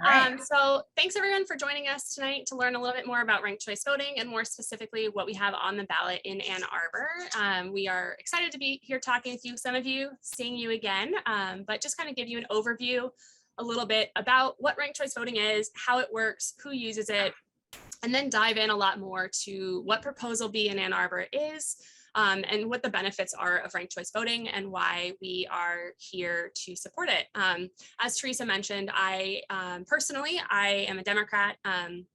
All right. So thanks everyone for joining us tonight to learn a little bit more about ranked choice voting and more specifically what we have on the ballot in Ann Arbor. We are excited to be here talking with you, some of you, seeing you again, but just kind of give you an overview a little bit about what ranked choice voting is, how it works, who uses it, and then dive in a lot more to what Proposal B in Ann Arbor is, and what the benefits are of ranked choice voting and why we are here to support it. As Teresa mentioned, I personally am a Democrat, and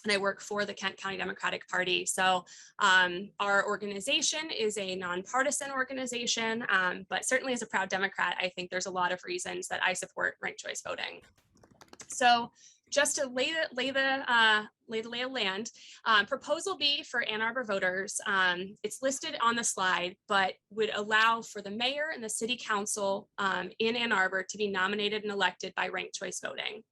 I work for the Kent County Democratic Party. So our organization is a nonpartisan organization, but certainly as a proud Democrat, I think there's a lot of reasons that I support ranked choice voting. So just to lay the lay of land, Proposal B for Ann Arbor voters, it's listed on the slide, but would allow for the mayor and the city council in Ann Arbor to be nominated and elected by ranked choice voting.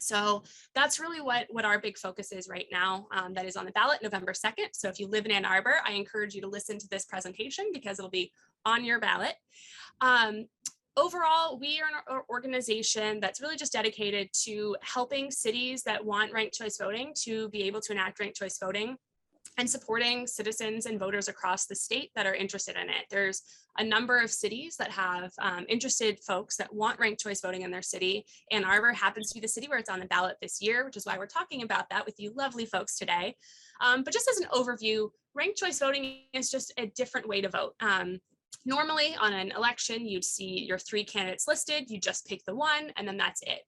So that's really what our big focus is right now. That is on the ballot November 2nd. So if you live in Ann Arbor, I encourage you to listen to this presentation because it'll be on your ballot. Overall, we are an organization that's really just dedicated to helping cities that want ranked choice voting to be able to enact ranked choice voting and supporting citizens and voters across the state that are interested in it. There's a number of cities that have interested folks that want ranked choice voting in their city. Ann Arbor happens to be the city where it's on the ballot this year, which is why we're talking about that with you lovely folks today. But just as an overview, ranked choice voting is just a different way to vote. Normally on an election, you'd see your 3 candidates listed, you just pick the one, and then that's it.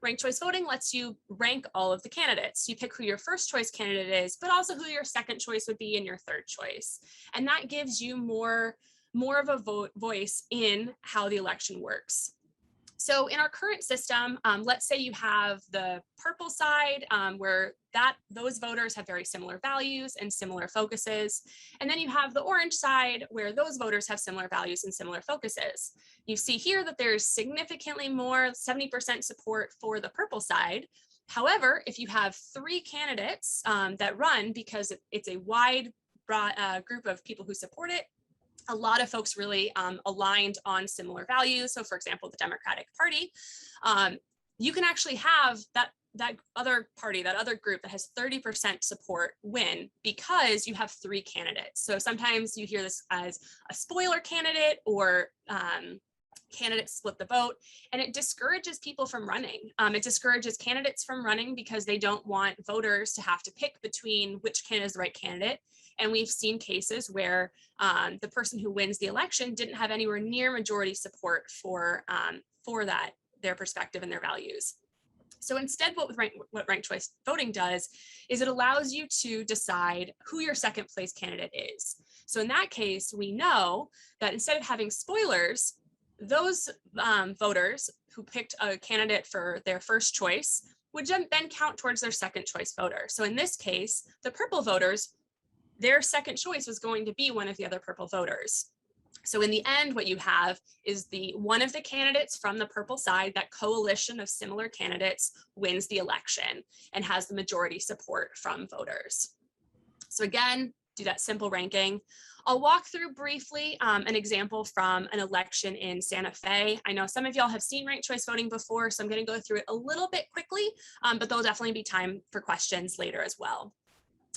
Ranked choice voting lets you rank all of the candidates. You pick who your first choice candidate is, but also who your second choice would be and your third choice. And that gives you more of a voice in how the election works. So in our current system, let's say you have the purple side where those voters have very similar values and similar focuses. And then you have the orange side where those voters have similar values and similar focuses. You see here that there's significantly more, 70% support for the purple side. However, if you have 3 candidates that run because it's a wide group of people who support it, a lot of folks really aligned on similar values. So for example, the Democratic Party, you can actually have that other party, that other group that has 30% support win because you have 3 candidates. So sometimes you hear this as a spoiler candidate or candidates split the vote, and it discourages people from running. It discourages candidates from running because they don't want voters to have to pick between which candidate is the right candidate. And we've seen cases where the person who wins the election didn't have anywhere near majority support for that, their perspective and their values. So instead, what ranked choice voting does is it allows you to decide who your second place candidate is. So in that case, we know that instead of having spoilers, those voters who picked a candidate for their first choice would then count towards their second choice voter. So in this case, the purple voters, their second choice was going to be one of the other purple voters. So in the end, what you have is one of the candidates from the purple side, that coalition of similar candidates wins the election and has the majority support from voters. So again, do that simple ranking. I'll walk through briefly an example from an election in Santa Fe. I know some of y'all have seen ranked choice voting before, so I'm going to go through it a little bit quickly, but there'll definitely be time for questions later as well.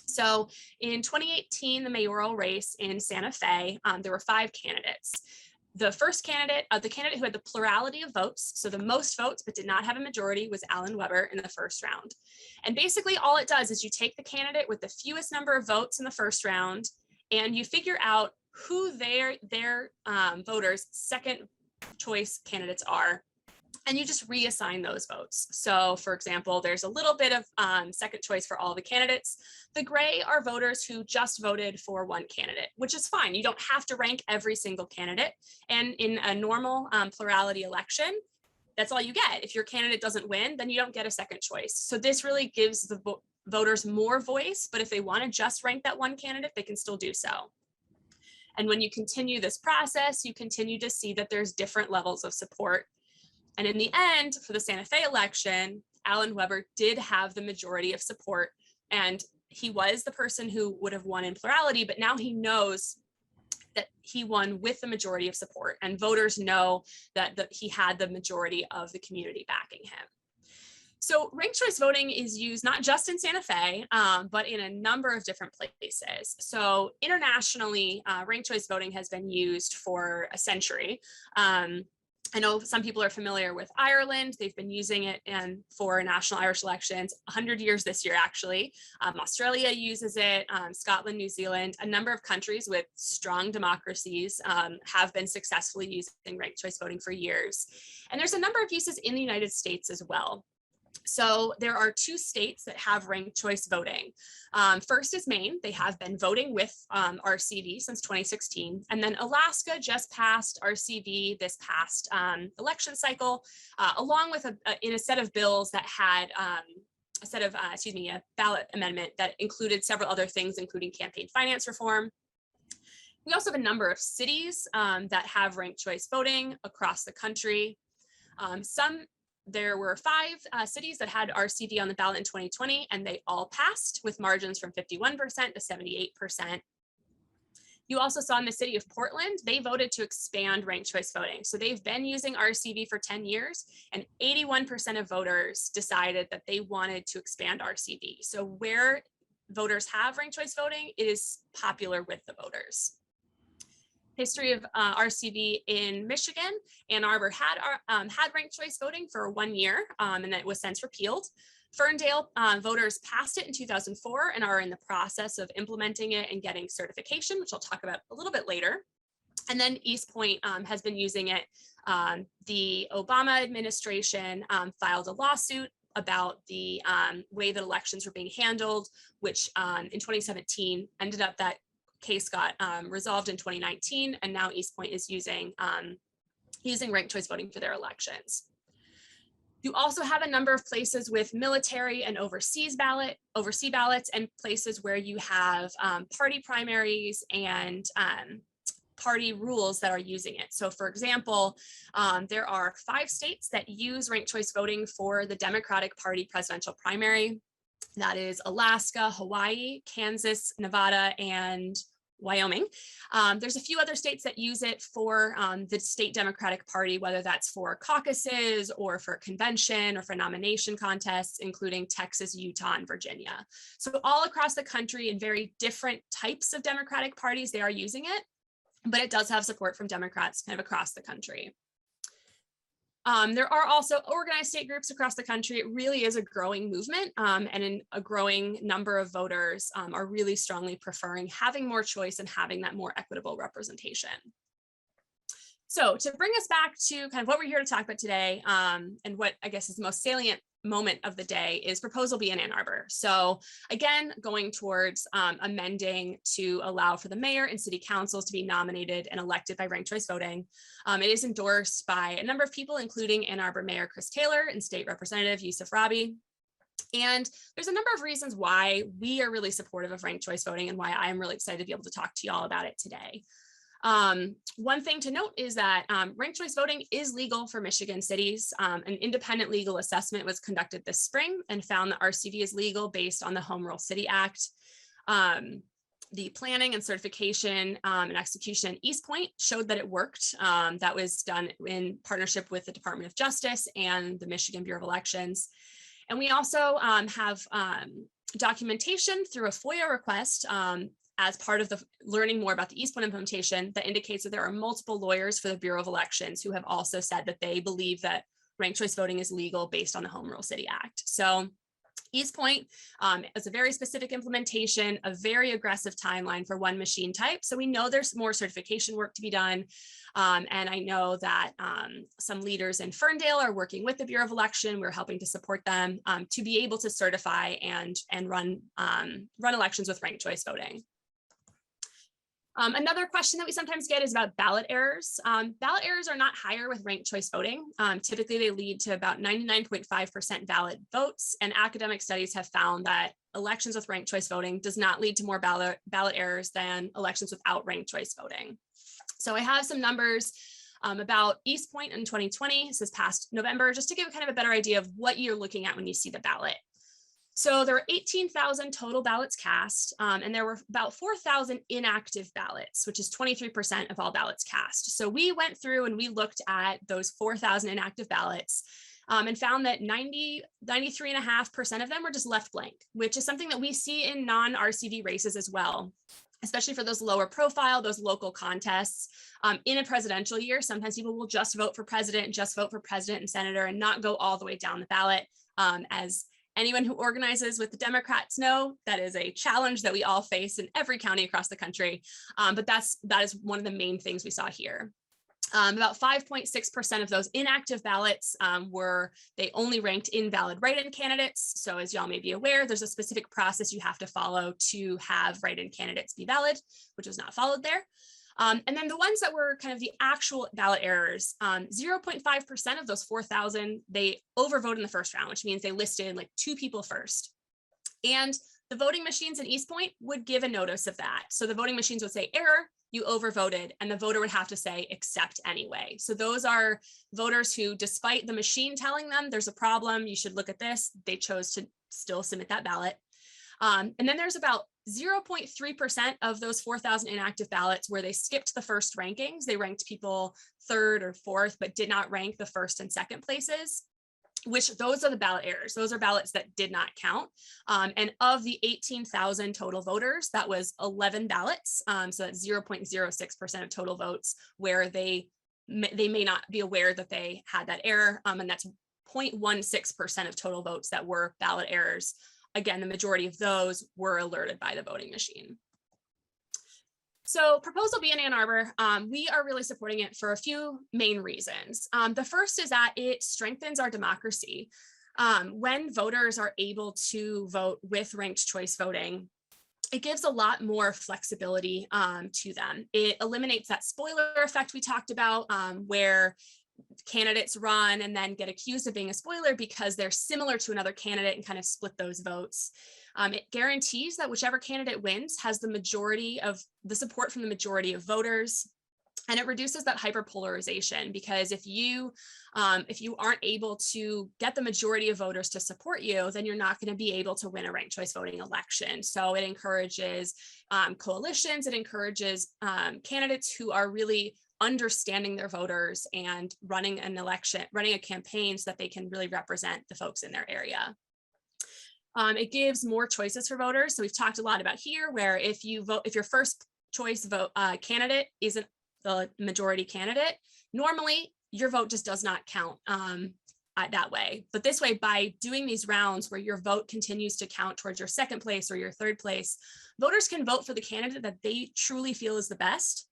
So in 2018, the mayoral race in Santa Fe, there were 5 candidates. The first candidate, the candidate who had the plurality of votes, so the most votes but did not have a majority, was Alan Weber in the first round. And basically all it does is you take the candidate with the fewest number of votes in the first round and you figure out who their voters' second choice candidates are, and you just reassign those votes. So for example, there's a little bit of second choice for all the candidates. The gray are voters who just voted for one candidate, which is fine. You don't have to rank every single candidate. And in a normal plurality election, that's all you get. If your candidate doesn't win, then you don't get a second choice. So this really gives the voters more voice, but if they want to just rank that one candidate, they can still do so. And when you continue this process, you continue to see that there's different levels of support. And in the end, for the Santa Fe election, Alan Weber did have the majority of support, and he was the person who would have won in plurality, but now he knows that he won with the majority of support, and voters know that he had the majority of the community backing him. So ranked choice voting is used not just in Santa Fe, but in a number of different places. So internationally, ranked choice voting has been used for a century. I know some people are familiar with Ireland. They've been using it for national Irish elections 100 years this year, actually. Australia uses it, Scotland, New Zealand, a number of countries with strong democracies have been successfully using ranked choice voting for years. And there's a number of uses in the United States as well. So there are 2 states that have ranked choice voting. First is Maine. They have been voting with RCV since 2016. And then Alaska just passed RCV this past election cycle, along with a set of bills that had a ballot amendment that included several other things, including campaign finance reform. We also have a number of cities that have ranked choice voting across the country. There were 5 cities that had RCV on the ballot in 2020, and they all passed with margins from 51% to 78%. You also saw in the city of Portland, they voted to expand ranked choice voting. So they've been using RCV for 10 years, and 81% of voters decided that they wanted to expand RCV. So where voters have ranked choice voting, it is popular with the voters. History of RCV in Michigan. Ann Arbor had ranked choice voting for 1 year, and it was since repealed. Ferndale voters passed it in 2004 and are in the process of implementing it and getting certification, which I'll talk about a little bit later. And then East Point has been using it. The Obama administration filed a lawsuit about the way that elections were being handled, which in 2017 ended up that case got resolved in 2019, and now East Point is using ranked choice voting for their elections. You also have a number of places with military and overseas ballots, and places where you have party primaries and party rules that are using it. So for example, there are 5 states that use ranked choice voting for the Democratic Party presidential primary. That is Alaska, Hawaii, Kansas, Nevada, and Wyoming. There's a few other states that use it for the state Democratic Party, whether that's for caucuses or for convention or for nomination contests, including Texas, Utah, and Virginia. So all across the country in very different types of Democratic parties, they are using it, but it does have support from Democrats kind of across the country. There are also organized state groups across the country. It really is a growing movement, and a growing number of voters are really strongly preferring having more choice and having that more equitable representation. So to bring us back to kind of what we're here to talk about today, and what I guess is the most salient moment of the day is Proposal B in Ann Arbor. So again, going towards amending to allow for the mayor and city councils to be nominated and elected by ranked choice voting. It is endorsed by a number of people, including Ann Arbor Mayor Chris Taylor and State Representative Yusuf Rabi. And there's a number of reasons why we are really supportive of ranked choice voting and why I'm really excited to be able to talk to you all about it today. One thing to note is that ranked choice voting is legal for Michigan cities. An independent legal assessment was conducted this spring and found that RCV is legal based on the Home Rule City Act. The planning and certification and execution in East Point showed that it worked. That was done in partnership with the Department of Justice and the Michigan Bureau of Elections. And we also have documentation through a FOIA request as part of the learning more about the East Point implementation that indicates that there are multiple lawyers for the Bureau of Elections who have also said that they believe that ranked choice voting is legal based on the Home Rule City Act. So East Point is a very specific implementation, a very aggressive timeline for one machine type. So we know there's more certification work to be done. And I know that some leaders in Ferndale are working with the Bureau of Election. We're helping to support them to be able to certify and run elections with ranked choice voting. Another question that we sometimes get is about ballot errors. Ballot errors are not higher with ranked choice voting. Typically, they lead to about 99.5% valid votes, and academic studies have found that elections with ranked choice voting does not lead to more ballot errors than elections without ranked choice voting. So I have some numbers about East Point in 2020, this past November, just to give kind of a better idea of what you're looking at when you see the ballot. So there were 18,000 total ballots cast, and there were about 4,000 inactive ballots, which is 23% of all ballots cast. So we went through and we looked at those 4,000 inactive ballots, and found that 93.5% of them were just left blank, which is something that we see in non-RCV races as well, especially for those lower profile, those local contests. In a presidential year, sometimes people will just vote for president and senator and not go all the way down the ballot. As anyone who organizes with the Democrats know, that is a challenge that we all face in every county across the country. But that is one of the main things we saw here. About 5.6% of those inactive ballots they only ranked invalid write-in candidates. So as y'all may be aware, there's a specific process you have to follow to have write-in candidates be valid, which was not followed there. And then the ones that were kind of the actual ballot errors, 0.5% of those 4,000, they overvoted in the first round, which means they listed like 2 people first. And the voting machines in East Point would give a notice of that. So the voting machines would say error, you overvoted, and the voter would have to say accept anyway. So those are voters who, despite the machine telling them there's a problem, you should look at this, they chose to still submit that ballot. And then there's about 0.3% of those 4,000 inactive ballots where they skipped the first rankings. They ranked people 3rd or 4th, but did not rank the 1st and 2nd places, which those are the ballot errors. Those are ballots that did not count. And of the 18,000 total voters, that was 11 ballots. So that's 0.06% of total votes where they may not be aware that they had that error. And that's 0.16% of total votes that were ballot errors. Again, the majority of those were alerted by the voting machine. So Proposal B in Ann Arbor, we are really supporting it for a few main reasons. The first is that it strengthens our democracy. When voters are able to vote with ranked choice voting, it gives a lot more flexibility to them. It eliminates that spoiler effect we talked about, where candidates run and then get accused of being a spoiler because they're similar to another candidate and kind of split those votes. It guarantees that whichever candidate wins has the majority of the support from the majority of voters. And it reduces that hyperpolarization, because if you aren't able to get the majority of voters to support you, then you're not going to be able to win a ranked choice voting election. So it encourages coalitions, it encourages candidates who are really understanding their voters and running a campaign so that they can really represent the folks in their area. It gives more choices for voters. So we've talked a lot about here, where if your first choice vote candidate isn't the majority candidate, normally your vote just does not count that way. But this way, by doing these rounds where your vote continues to count towards your 2nd place or your 3rd place, voters can vote for the candidate that they truly feel is the best.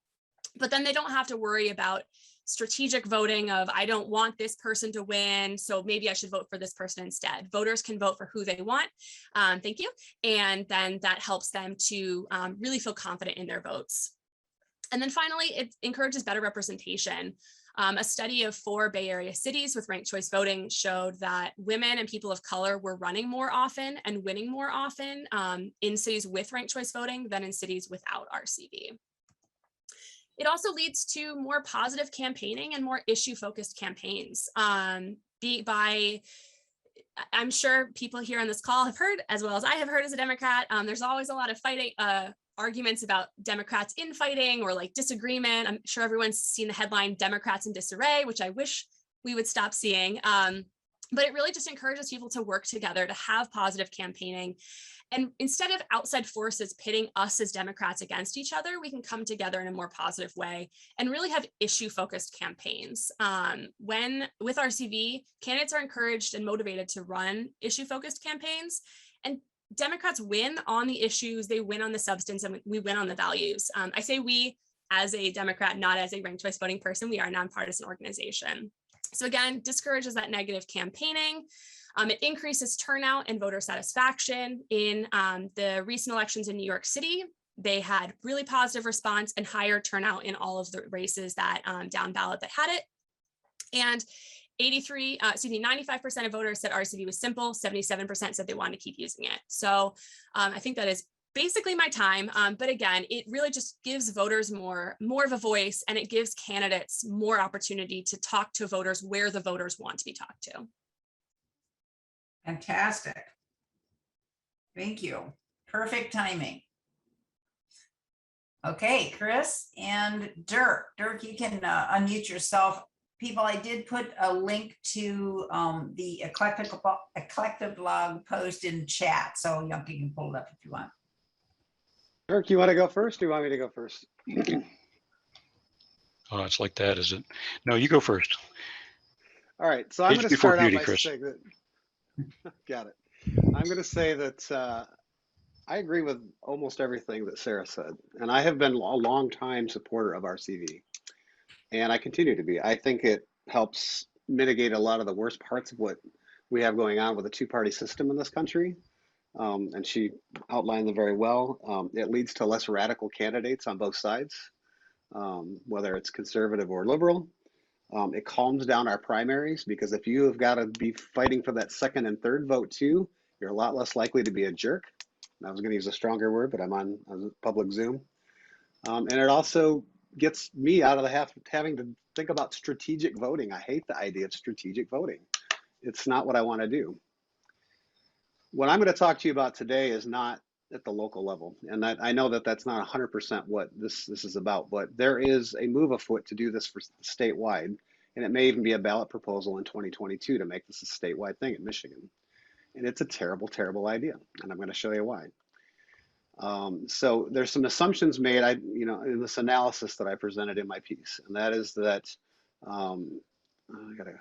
But then they don't have to worry about strategic voting of, I don't want this person to win, so maybe I should vote for this person instead. Voters can vote for who they want. Thank you. And then that helps them to really feel confident in their votes. And then finally, it encourages better representation. A study of 4 Bay Area cities with ranked choice voting showed that women and people of color were running more often and winning more often in cities with ranked choice voting than in cities without RCV. It also leads to more positive campaigning and more issue-focused campaigns. I'm sure people here on this call have heard, as well as I have heard as a Democrat, there's always a lot of fighting, arguments about Democrats infighting or like disagreement. I'm sure everyone's seen the headline, Democrats in disarray, which I wish we would stop seeing. But it really just encourages people to work together, to have positive campaigning. And instead of outside forces pitting us as Democrats against each other, we can come together in a more positive way and really have issue-focused campaigns. With RCV, candidates are encouraged and motivated to run issue-focused campaigns, and Democrats win on the issues, they win on the substance, and we win on the values. I say we as a Democrat, not as a ranked choice voting person. We are a nonpartisan organization. So again, discourages that negative campaigning. It increases turnout and voter satisfaction. In the recent elections in New York City, they had really positive response and higher turnout in all of the races that down ballot that had it. And 95% of voters said RCV was simple, 77% said they wanted to keep using it. So I think that is basically my time. But again, it really just gives voters more of a voice, and it gives candidates more opportunity to talk to voters where the voters want to be talked to. Fantastic. Thank you. Perfect timing. Okay, Chris and Dirk. Dirk, you can unmute yourself. people, I did put a link to the Eclectablog post in chat, so you can pull it up if you want. Dirk, you want to go first or you want me to go first? Oh, it's like that, is it? No, you go first. All right, so I'm Age going to before start out beauty, by Chris. saying that, got it. I'm going to say that I agree with almost everything that Sarah said, and I have been a long time supporter of RCV, and I continue to be. I think it helps mitigate a lot of the worst parts of what we have going on with a two-party system in this country, and she outlined them very well. It leads to less radical candidates on both sides, whether it's conservative or liberal. It calms down our primaries, because if you have got to be fighting for that second and third vote too, you're a lot less likely to be a jerk. I was going to use a stronger word, but I'm on a public Zoom. And it also gets me out of the having to think about strategic voting. I hate the idea of strategic voting. It's not what I want to do. What I'm going to talk to you about today is not at the local level. And I know that that's not 100% what this is about, but there is a move afoot to do this for statewide. And it may even be a ballot proposal in 2022 to make this a statewide thing in Michigan. And it's a terrible, terrible idea. And I'm going to show you why. So there's some assumptions made, in this analysis that I presented in my piece, and that is that I gotta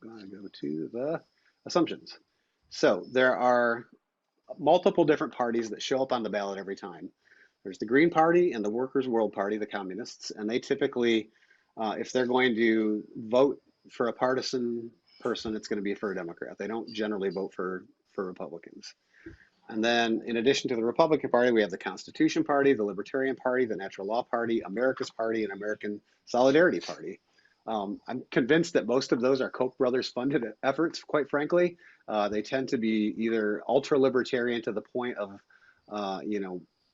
go to the assumptions. So there are multiple different parties that show up on the ballot every time. There's the Green Party and the Workers' World Party, the communists, and they typically, if they're going to vote for a partisan person, it's going to be for a Democrat. They don't generally vote for Republicans. And then in addition to the Republican Party, we have the Constitution Party, the Libertarian Party, the Natural Law Party, America's Party, and American Solidarity Party. I'm convinced that most of those are Koch brothers funded efforts, quite frankly. They tend to be either ultra-libertarian to the point of,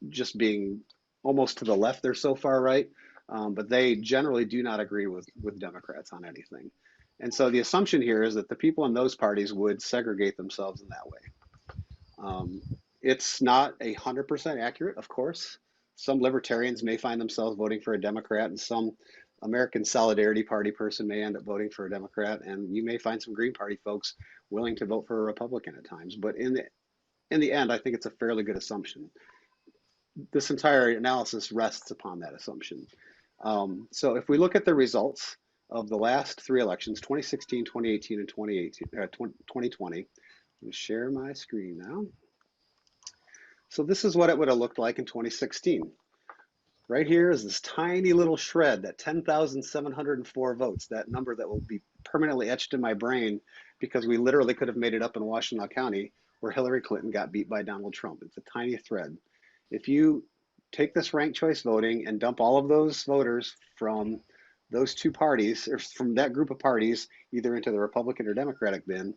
just being almost to the left. They're so far right, but they generally do not agree with Democrats on anything. And so the assumption here is that the people in those parties would segregate themselves in that way. It's not 100% accurate, of course. Some libertarians may find themselves voting for a Democrat, and some American Solidarity Party person may end up voting for a Democrat, and you may find some Green Party folks willing to vote for a Republican at times. But in the end, I think it's a fairly good assumption. This entire analysis rests upon that assumption. So if we look at the results of the last three elections, 2016, 2018, and 2020, I'm going to share my screen now. So this is what it would have looked like in 2016. Right here is this tiny little shred, that 10,704 votes, that number that will be permanently etched in my brain because we literally could have made it up in Washtenaw County where Hillary Clinton got beat by Donald Trump. It's a tiny thread. If you take this ranked choice voting and dump all of those voters from those two parties, or from that group of parties, either into the Republican or Democratic bin,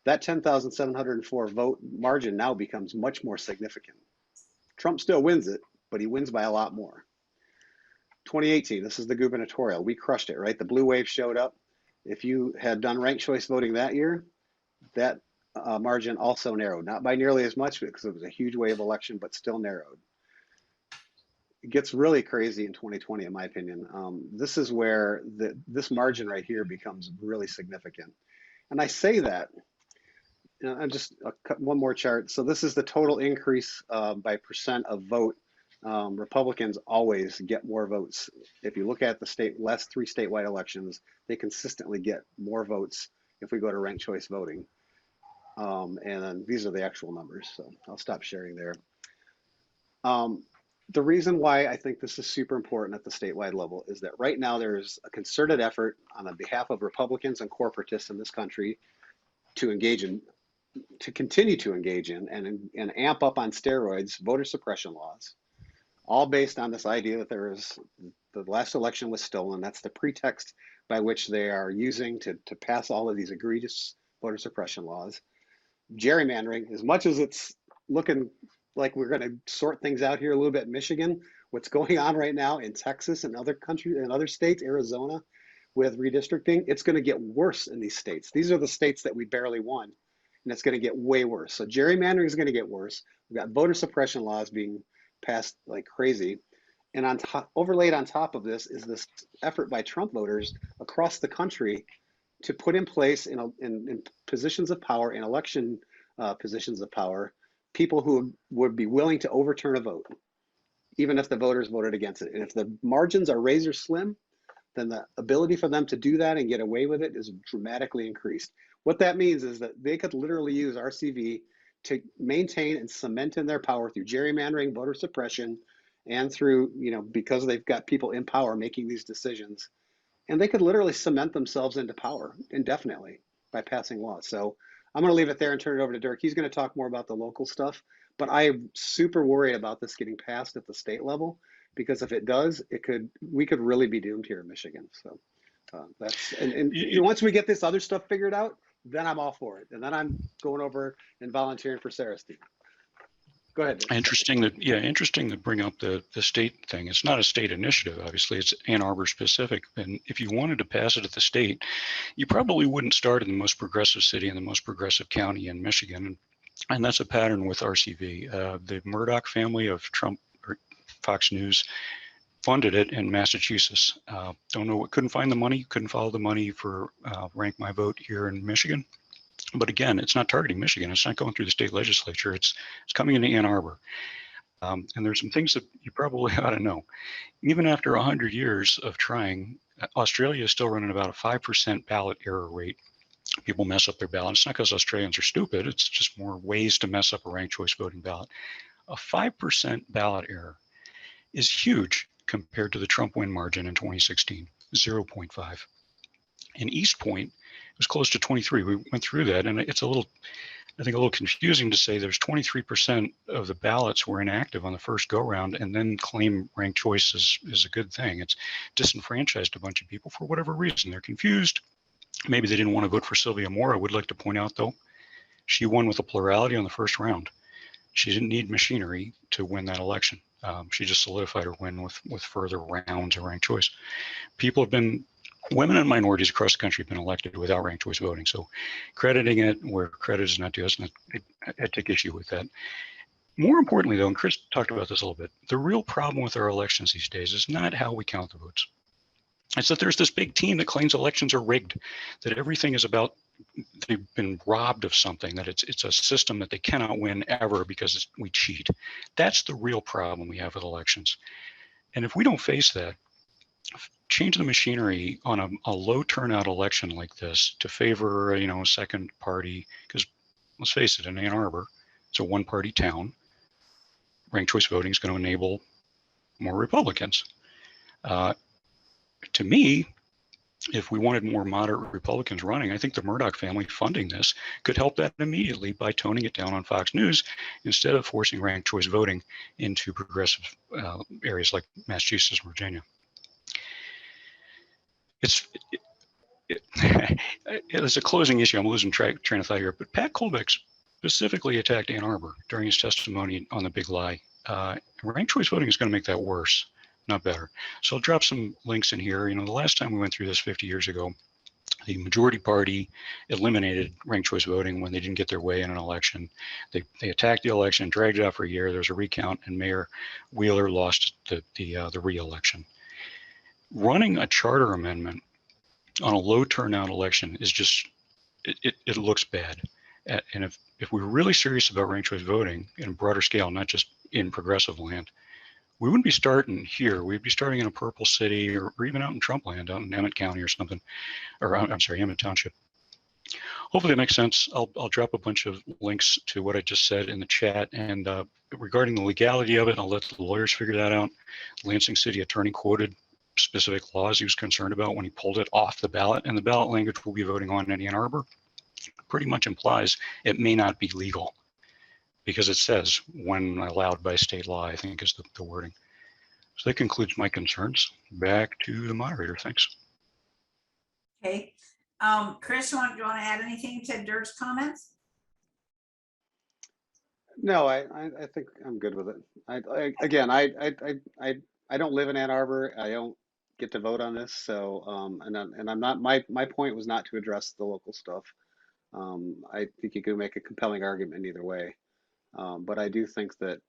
that 10,704 vote margin now becomes much more significant. Trump still wins it, but he wins by a lot more. 2018, this is the gubernatorial. We crushed it, right? The blue wave showed up. If you had done ranked choice voting that year, that margin also narrowed. Not by nearly as much because it was a huge wave election, but still narrowed. It gets really crazy in 2020, in my opinion. This is where this margin right here becomes really significant. And I say that, and just one more chart. So this is the total increase by percent of vote. Republicans always get more votes. If you look at the last three statewide elections, they consistently get more votes if we go to ranked choice voting. And then these are the actual numbers. So I'll stop sharing there. The reason why I think this is super important at the statewide level is that right now there's a concerted effort on the behalf of Republicans and corporatists in this country to continue to engage in and amp up on steroids voter suppression laws, all based on this idea that the last election was stolen. That's the pretext by which they are using to pass all of these egregious voter suppression laws. Gerrymandering, as much as it's looking like we're going to sort things out here a little bit in Michigan, what's going on right now in Texas and other countries and other states, Arizona, with redistricting, it's going to get worse in these states. These are the states that we barely won, and it's going to get way worse. So gerrymandering is going to get worse. We've got voter suppression laws being passed like crazy. And on top, overlaid on top of this is this effort by Trump voters across the country to put in place in positions of power, in election positions of power, people who would be willing to overturn a vote, even if the voters voted against it. And if the margins are razor slim, then the ability for them to do that and get away with it is dramatically increased. What that means is that they could literally use RCV to maintain and cement in their power through gerrymandering, voter suppression, and through, because they've got people in power making these decisions. And they could literally cement themselves into power indefinitely by passing laws. So I'm going to leave it there and turn it over to Dirk. He's going to talk more about the local stuff, but I'm super worried about this getting passed at the state level, because if it does, we could really be doomed here in Michigan. So once we get this other stuff figured out, then I'm all for it. And then I'm going over and volunteering for Sarah's team. Go ahead, Dirk. Interesting to bring up the state thing. It's not a state initiative, obviously. It's Ann Arbor specific. And if you wanted to pass it at the state, you probably wouldn't start in the most progressive city and the most progressive county in Michigan. And that's a pattern with RCV. The Murdoch family of Trump or Fox News funded it in Massachusetts. Couldn't find the money, couldn't follow the money for Rank My Vote here in Michigan. But again, it's not targeting Michigan. It's not going through the state legislature. It's coming into Ann Arbor. And there's some things that you probably ought to know. Even after 100 years of trying, Australia is still running about a 5% ballot error rate. People mess up their ballot. It's not because Australians are stupid. It's just more ways to mess up a ranked choice voting ballot. A 5% ballot error is huge compared to the Trump win margin in 2016, 0.5. In East Point, it was close to 23. We went through that, and it's a little confusing to say there's 23% of the ballots were inactive on the first go round, and then claim ranked choice is a good thing. It's disenfranchised a bunch of people for whatever reason. They're confused. Maybe they didn't want to vote for Sylvia Moore. I would like to point out, though, she won with a plurality on the first round. She didn't need machinery to win that election. She just solidified her win with further rounds of ranked choice. Women and minorities across the country have been elected without ranked choice voting. So crediting it where credit is not due, I take issue with that. More importantly, though, and Chris talked about this a little bit, the real problem with our elections these days is not how we count the votes. It's that there's this big team that claims elections are rigged, that everything is about they've been robbed of something, that it's a system that they cannot win ever because we cheat. That's the real problem we have with elections. And if we don't face that, change the machinery on a low turnout election like this to favor a second party, because let's face it, in Ann Arbor, it's a one-party town. Ranked choice voting is going to enable more Republicans. To me, if we wanted more moderate Republicans running, I think the Murdoch family funding this could help that immediately by toning it down on Fox News instead of forcing ranked choice voting into progressive areas like Massachusetts and Virginia. It's a closing issue. I'm losing train of thought here, but Pat Colbeck specifically attacked Ann Arbor during his testimony on the big lie. Ranked choice voting is going to make that worse, not better. So I'll drop some links in here. The last time we went through this 50 years ago, the majority party eliminated ranked choice voting when they didn't get their way in an election. They attacked the election, dragged it out for a year. There was a recount, and Mayor Wheeler lost the re-election. Running a charter amendment on a low turnout election is just, it looks bad. And if we're really serious about ranked choice voting in a broader scale, not just in progressive land, we wouldn't be starting here. We'd be starting in a purple city or even out in Trump land, out in Emmett County or something, or I'm sorry, Emmett Township. Hopefully it makes sense. I'll drop a bunch of links to what I just said in the chat. And regarding the legality of it, I'll let the lawyers figure that out. Lansing City Attorney quoted specific laws he was concerned about when he pulled it off the ballot, and the ballot language we'll be voting on in Ann Arbor pretty much implies it may not be legal because it says when allowed by state law, I think is the wording. So that concludes my concerns. Back to the moderator. Thanks. Okay. Chris, do you want to add anything to Dirk's comments? No, I think I'm good with it. I don't live in Ann Arbor. I don't get to vote on this. So, and I'm not, my point was not to address the local stuff. I think you could make a compelling argument either way. But I do think that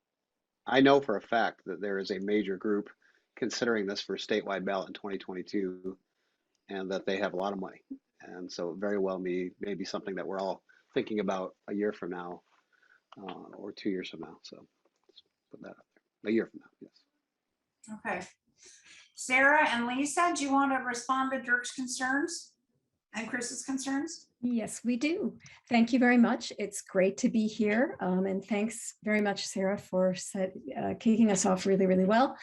I know for a fact that there is a major group considering this for statewide ballot in 2022, and that they have a lot of money. And so it very well may be something that we're all thinking about a year from now, or 2 years from now. So let's put that up there. A year from now, yes. Okay. Sarah and Lisa, do you want to respond to Dirk's concerns and Chris's concerns? Yes, we do. Thank you very much. It's great to be here. And thanks very much, Sarah, for kicking us off really, really well.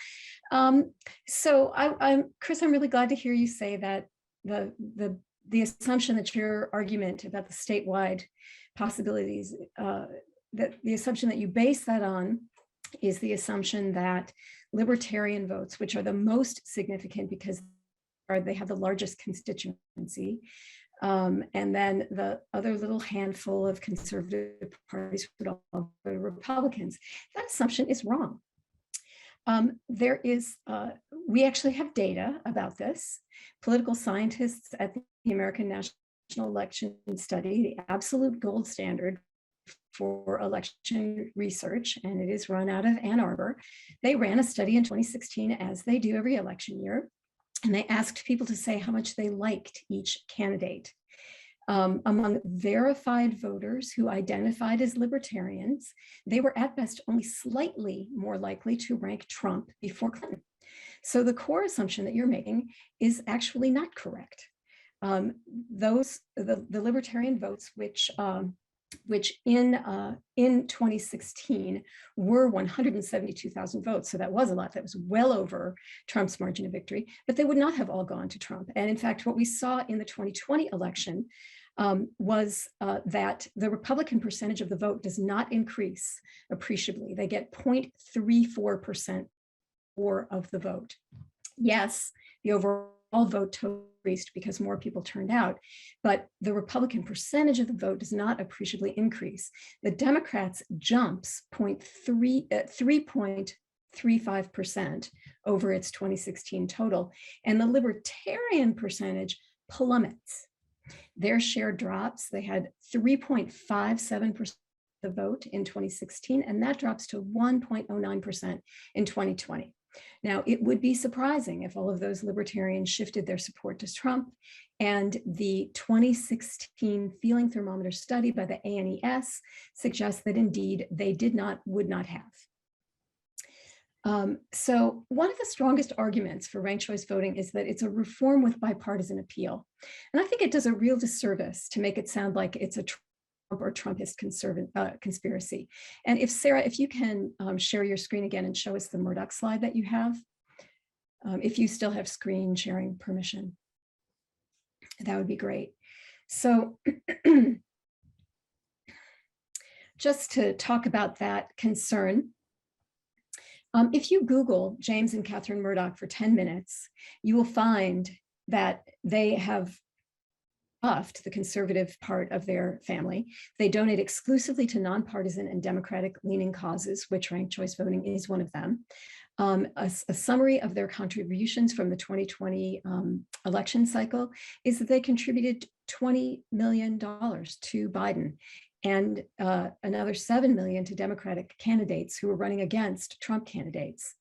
Chris, I'm really glad to hear you say that the assumption that your argument about the statewide possibilities, that the assumption that you base that on is the assumption that Libertarian votes, which are the most significant because they have the largest constituency, and then the other little handful of conservative parties would all go to Republicans. That assumption is wrong. We actually have data about this. Political scientists at the American National Election Study, the absolute gold standard for election research, and it is run out of Ann Arbor. They ran a study in 2016, as they do every election year, and they asked people to say how much they liked each candidate. Among verified voters who identified as libertarians, they were at best only slightly more likely to rank Trump before Clinton. So the core assumption that you're making is actually not correct. The libertarian votes, which in 2016 were 172,000 votes. So that was a lot. That was well over Trump's margin of victory, but they would not have all gone to Trump. And in fact, what we saw in the 2020 election was that the Republican percentage of the vote does not increase appreciably. They get 0.34% more of the vote. Yes, the overall vote total increased because more people turned out, but the Republican percentage of the vote does not appreciably increase. The Democrats jumps 3.35% over its 2016 total, and the Libertarian percentage plummets. Their share drops. They had 3.57% of the vote in 2016, and that drops to 1.09% in 2020. Now, it would be surprising if all of those libertarians shifted their support to Trump, and the 2016 feeling thermometer study by the ANES suggests that indeed they would not have. So one of the strongest arguments for ranked choice voting is that it's a reform with bipartisan appeal. And I think it does a real disservice to make it sound like it's a Trump or Trumpist conspiracy. And if Sarah, if you can share your screen again and show us the Murdocks slide that you have, if you still have screen sharing permission, that would be great. So just to talk about that concern, if you Google James and Catherine Murdoch for 10 minutes, you will find that they have buffed the conservative part of their family. They donate exclusively to nonpartisan and Democratic-leaning causes, which ranked choice voting is one of them. A summary of their contributions from the 2020 election cycle is that they contributed $20 million to Biden and another $7 million to Democratic candidates who were running against Trump candidates.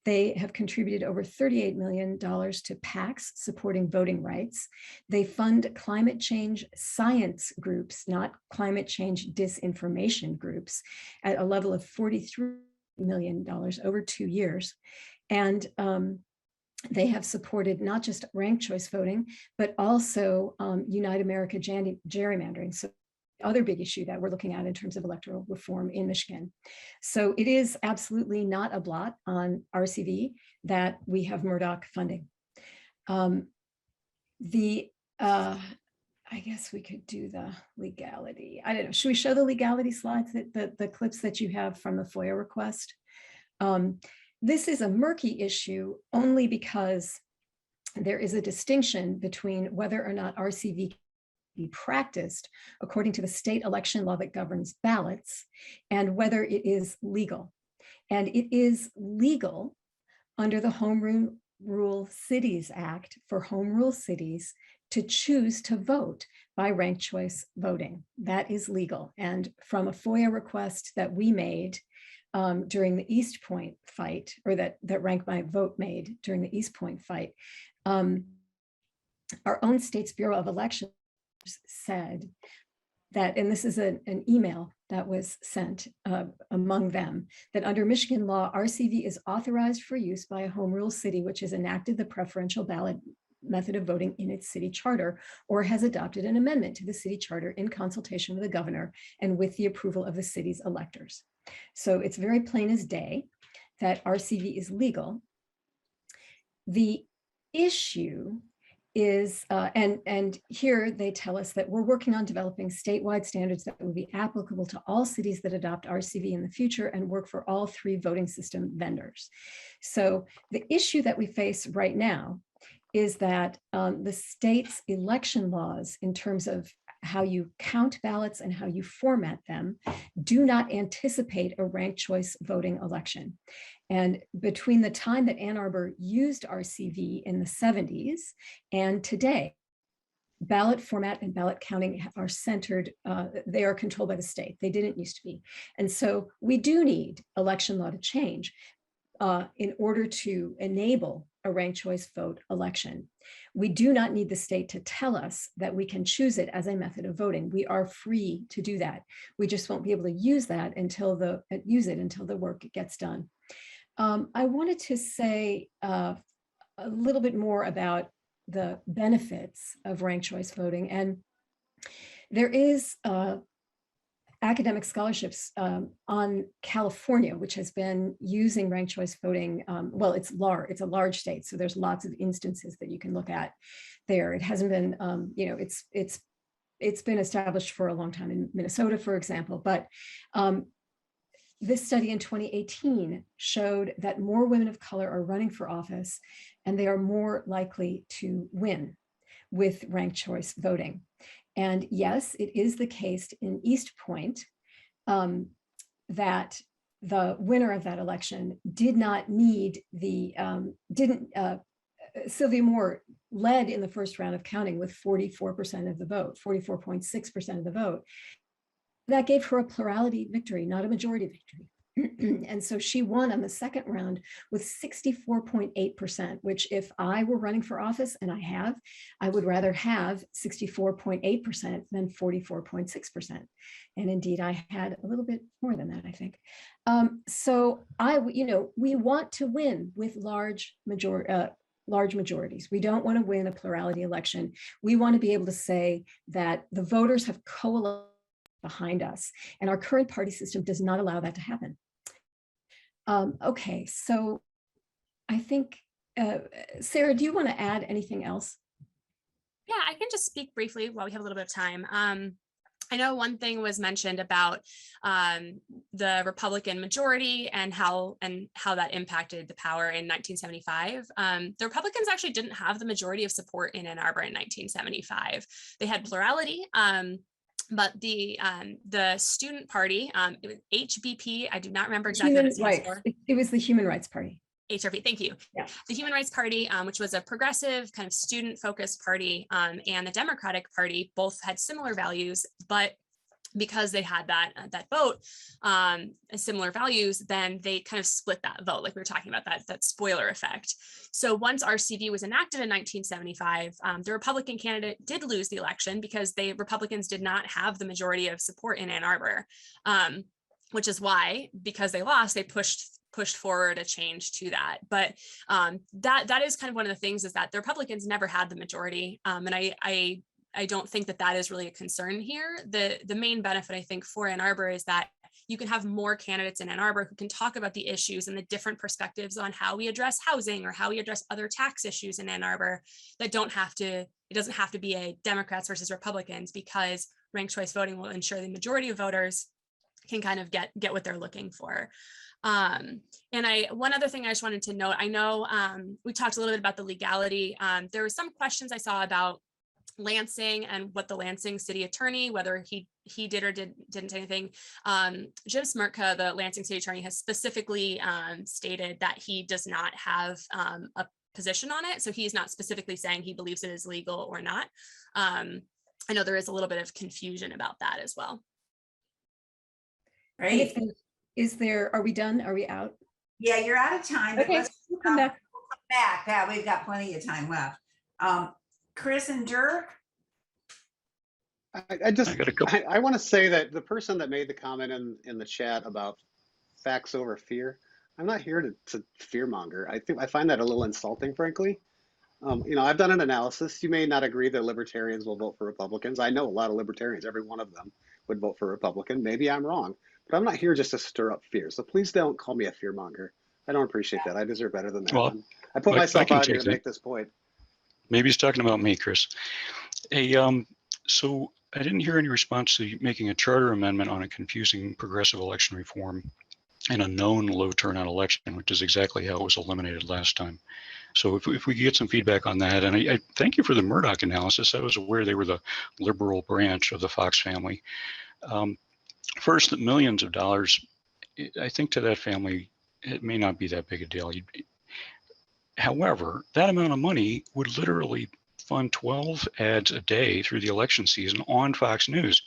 They have contributed over $38 million to PACs supporting voting rights. They fund climate change science groups, not climate change disinformation groups, at a level of $43 million over 2 years. And they have supported not just ranked choice voting, but also Unite America gerrymandering. So other big issue that we're looking at in terms of electoral reform in Michigan. So it is absolutely not a blot on RCV that we have Murdoch funding. I guess we could do the legality. I don't know, should we show the legality slides, the clips that you have from the FOIA request? This is a murky issue only because there is a distinction between whether or not RCV be practiced according to the state election law that governs ballots and whether it is legal. And it is legal under the Home Rule Cities Act for home rule cities to choose to vote by ranked choice voting. That is legal. And from a FOIA request that we made, during the East Point fight, or that Rank My Vote made during the East Point fight. Our own state's Bureau of Elections said that, and this is an email that was sent among them, that under Michigan law, RCV is authorized for use by a home rule city which has enacted the preferential ballot method of voting in its city charter, or has adopted an amendment to the city charter in consultation with the governor and with the approval of the city's electors. So it's very plain as day that RCV is legal. The issue is, and here they tell us that we're working on developing statewide standards that will be applicable to all cities that adopt RCV in the future and work for all 3 voting system vendors. So the issue that we face right now is that the state's election laws, in terms of how you count ballots and how you format them, do not anticipate a ranked choice voting election. And between the time that Ann Arbor used RCV in the 70s and today, ballot format and ballot counting are centered, they are controlled by the state. They didn't used to be. And so we do need election law to change in order to enable a ranked choice vote election. We do not need the state to tell us that we can choose it as a method of voting. We are free to do that. We just won't be able to use that until the work gets done. I wanted to say a little bit more about the benefits of ranked choice voting. And there is academic scholarships on California, which has been using ranked choice voting. Well, it's a large state, so there's lots of instances that you can look at there. It hasn't been, it's been established for a long time in Minnesota, for example, but this study in 2018 showed that more women of color are running for office, and they are more likely to win with ranked choice voting. And yes, it is the case in East Point that the winner of that election did not need the, Sylvia Moore led in the first round of counting with 44% of the vote, 44.6% of the vote. That gave her a plurality victory, not a majority victory. And so she won on the second round with 64.8%, which if I were running for office, and I would rather have 64.8% than 44.6%. And indeed, I had a little bit more than that, I think. So we want to win with large majorities. We don't want to win a plurality election. We want to be able to say that the voters have coalesced behind us, and our current party system does not allow that to happen. Okay, so I think, Sarah, do you want to add anything else? Yeah, I can just speak briefly while we have a little bit of time. I know one thing was mentioned about the Republican majority and how that impacted the power in 1975. The Republicans actually didn't have the majority of support in Ann Arbor in 1975. They had plurality. But the student party, it was HBP, I do not remember exactly what it stands for. It was the Human Rights Party. HRP, thank you. Yeah. The Human Rights Party, which was a progressive kind of student-focused party, and the Democratic Party both had similar values, but because they had that vote, similar values, then they kind of split that vote, like we were talking about, that spoiler effect. So once RCV was enacted in 1975, the Republican candidate did lose the election because Republicans did not have the majority of support in Ann Arbor, which is why, because they lost, they pushed forward a change to that. But that is kind of one of the things, is that the Republicans never had the majority, and I don't think that is really a concern here. The main benefit, I think, for Ann Arbor is that you can have more candidates in Ann Arbor who can talk about the issues and the different perspectives on how we address housing or how we address other tax issues in Ann Arbor that it doesn't have to be a Democrats versus Republicans, because ranked choice voting will ensure the majority of voters can kind of get what they're looking for. And one other thing I just wanted to note, I know we talked a little bit about the legality. There were some questions I saw about Lansing and what the Lansing city attorney, whether he did or didn't say anything. Jim Smirka, the Lansing city attorney, has specifically stated that he does not have a position on it. So he's not specifically saying he believes it is legal or not. I know there is a little bit of confusion about that as well. Right. are we done? Are we out? Yeah, you're out of time, but Okay, let's we'll come back. back. Yeah, we've got plenty of time left. Chris and Dirk. I just, I got a couple. I want to say that the person that made the comment in the chat about facts over fear, I'm not here to fearmonger. I find that a little insulting, frankly. You know, I've done an analysis. You may not agree that libertarians will vote for Republicans. I know a lot of libertarians, every one of them would vote for Republican. Maybe I'm wrong, but I'm not here just to stir up fear. So please don't call me a fearmonger. I don't appreciate that. I deserve better than that. Well, I put I myself can out here take to that. make this point. Maybe he's talking about me, Chris. So I didn't hear any response to making a charter amendment on a confusing progressive election reform in a known low turnout election, which is exactly how it was eliminated last time. So if we could get some feedback on that, and I thank you for the Murdoch analysis. I was aware they were the liberal branch of the Fox family. First, the millions of dollars, I think to that family, it may not be that big a deal. However, that amount of money would literally fund 12 ads a day through the election season on Fox News.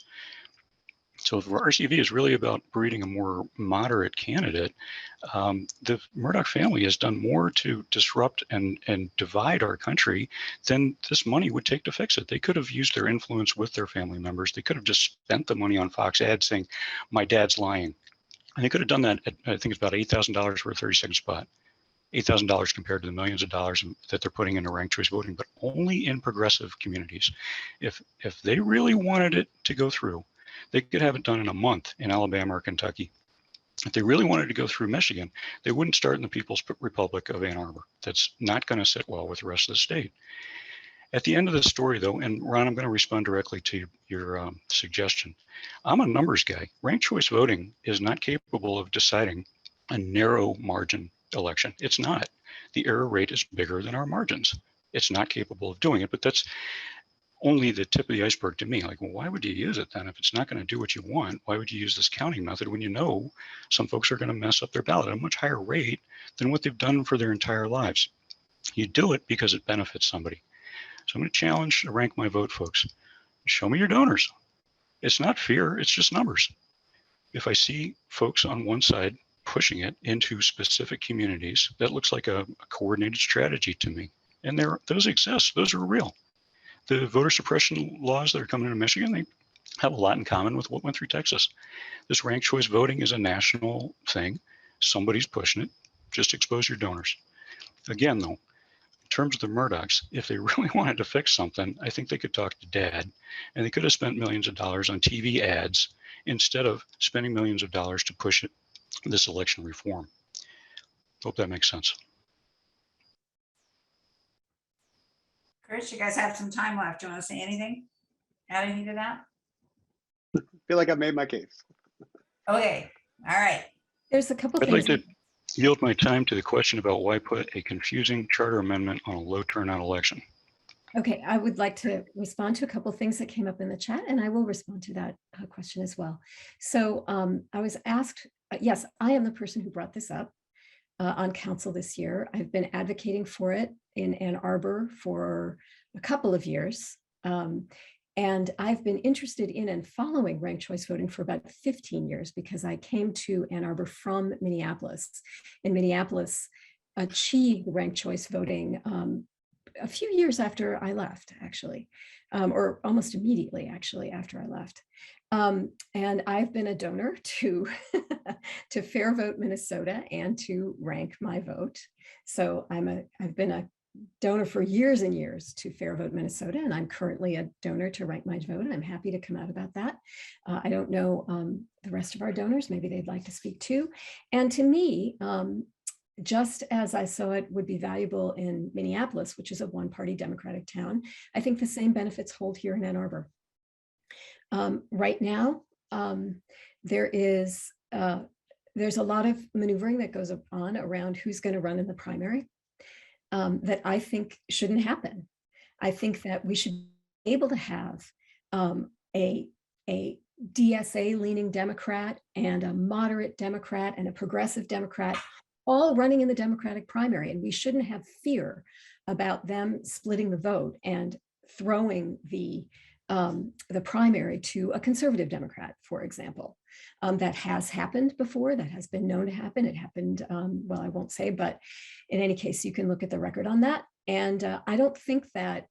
So if RCV is really about breeding a more moderate candidate, the Murdoch family has done more to disrupt and divide our country than this money would take to fix it. They could have used their influence with their family members. They could have just spent the money on Fox ads saying, my dad's lying. And they could have done that at, I think it's about $8,000 for a 30-second spot. $8,000 compared to the millions of dollars that they're putting into ranked choice voting, but only in progressive communities. If they really wanted it to go through, they could have it done in a month in Alabama or Kentucky. If they really wanted to go through Michigan, they wouldn't start in the People's Republic of Ann Arbor. That's not going to sit well with the rest of the state. At the end of the story, though, and Ron, I'm going to respond directly to your suggestion. I'm a numbers guy. Ranked choice voting is not capable of deciding a narrow margin election. It's not. The error rate is bigger than our margins. It's not capable of doing it, but that's only the tip of the iceberg to me. Like, well, why would you use it then? If it's not going to do what you want, why would you use this counting method when you know some folks are going to mess up their ballot at a much higher rate than what they've done for their entire lives? You do it because it benefits somebody. So I'm going to challenge the rank my vote folks. Show me your donors. It's not fear, it's just numbers. If I see folks on one side pushing it into specific communities, that looks like a coordinated strategy to me. And those exist, those are real. The voter suppression laws that are coming into Michigan, they have a lot in common with what went through Texas. This ranked choice voting is a national thing. Somebody's pushing it. Just expose your donors. Again, though, in terms of the Murdochs, if they really wanted to fix something, I think they could talk to Dad, and they could have spent millions of dollars on TV ads instead of spending millions of dollars to push this election reform. Hope that makes sense. Chris, you guys have some time left. Do you want to say anything? Add anything to that? I feel like I've made my case. Okay. All right. There's a couple I'd things. like to yield my time to the question about why put a confusing charter amendment on a low turnout election. Okay, I would like to respond to a couple things that came up in the chat, and I will respond to that question as well. So I was asked, yes, I am the person who brought this up on council this year. I've been advocating for it in Ann Arbor for a couple of years. And I've been interested in and following ranked choice voting for about 15 years because I came to Ann Arbor from Minneapolis. And Minneapolis achieved ranked choice voting a few years after I left, actually, or almost immediately, actually, after I left. And I've been a donor to, to Fair Vote Minnesota and to Rank My Vote. So I've been a donor for years and years to Fair Vote Minnesota, and I'm currently a donor to Rank My Vote. I'm happy to come out about that. I don't know the rest of our donors, maybe they'd like to speak too. And to me, just as I saw it would be valuable in Minneapolis, which is a one-party Democratic town, I think the same benefits hold here in Ann Arbor. Right now, there's a lot of maneuvering that goes on around who's going to run in the primary that I think shouldn't happen. I think that we should be able to have a DSA-leaning Democrat and a moderate Democrat and a progressive Democrat all running in the Democratic primary, and we shouldn't have fear about them splitting the vote and throwing the the primary to a conservative Democrat, for example. That has happened before, that has been known to happen. It happened, well, I won't say, but in any case, you can look at the record on that. And I don't think that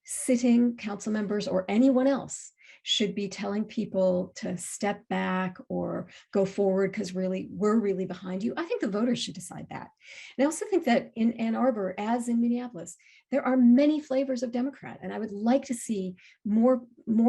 sitting council members or anyone else should be telling people to step back or go forward because we're really behind you. I think the voters should decide that. And I also think that in Ann Arbor, as in Minneapolis, there are many flavors of Democrat, and I would like to see more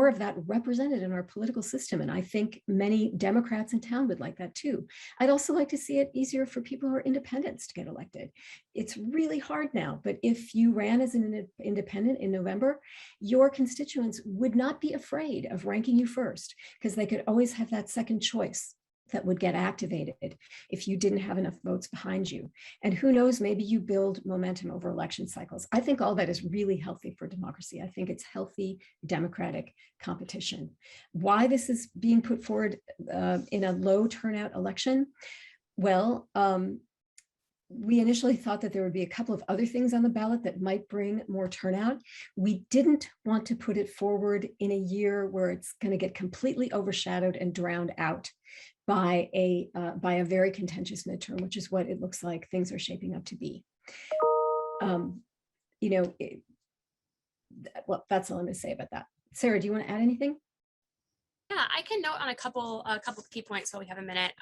of that represented in our political system. And I think many Democrats in town would like that too. I'd also like to see it easier for people who are independents to get elected. It's really hard now, but if you ran as an independent in November, your constituents would not be afraid of ranking you first because they could always have that second choice that would get activated if you didn't have enough votes behind you. And who knows, maybe you build momentum over election cycles. I think all that is really healthy for democracy. I think it's healthy democratic competition. Why this is being put forward in a low turnout election? Well, we initially thought that there would be a couple of other things on the ballot that might bring more turnout. We didn't want to put it forward in a year where it's going to get completely overshadowed and drowned out by a very contentious midterm, which is what it looks like things are shaping up to be. Well, that's all I'm going to say about that. Sarah, do you want to add anything? Yeah, I can note on a couple of key points while we have a minute.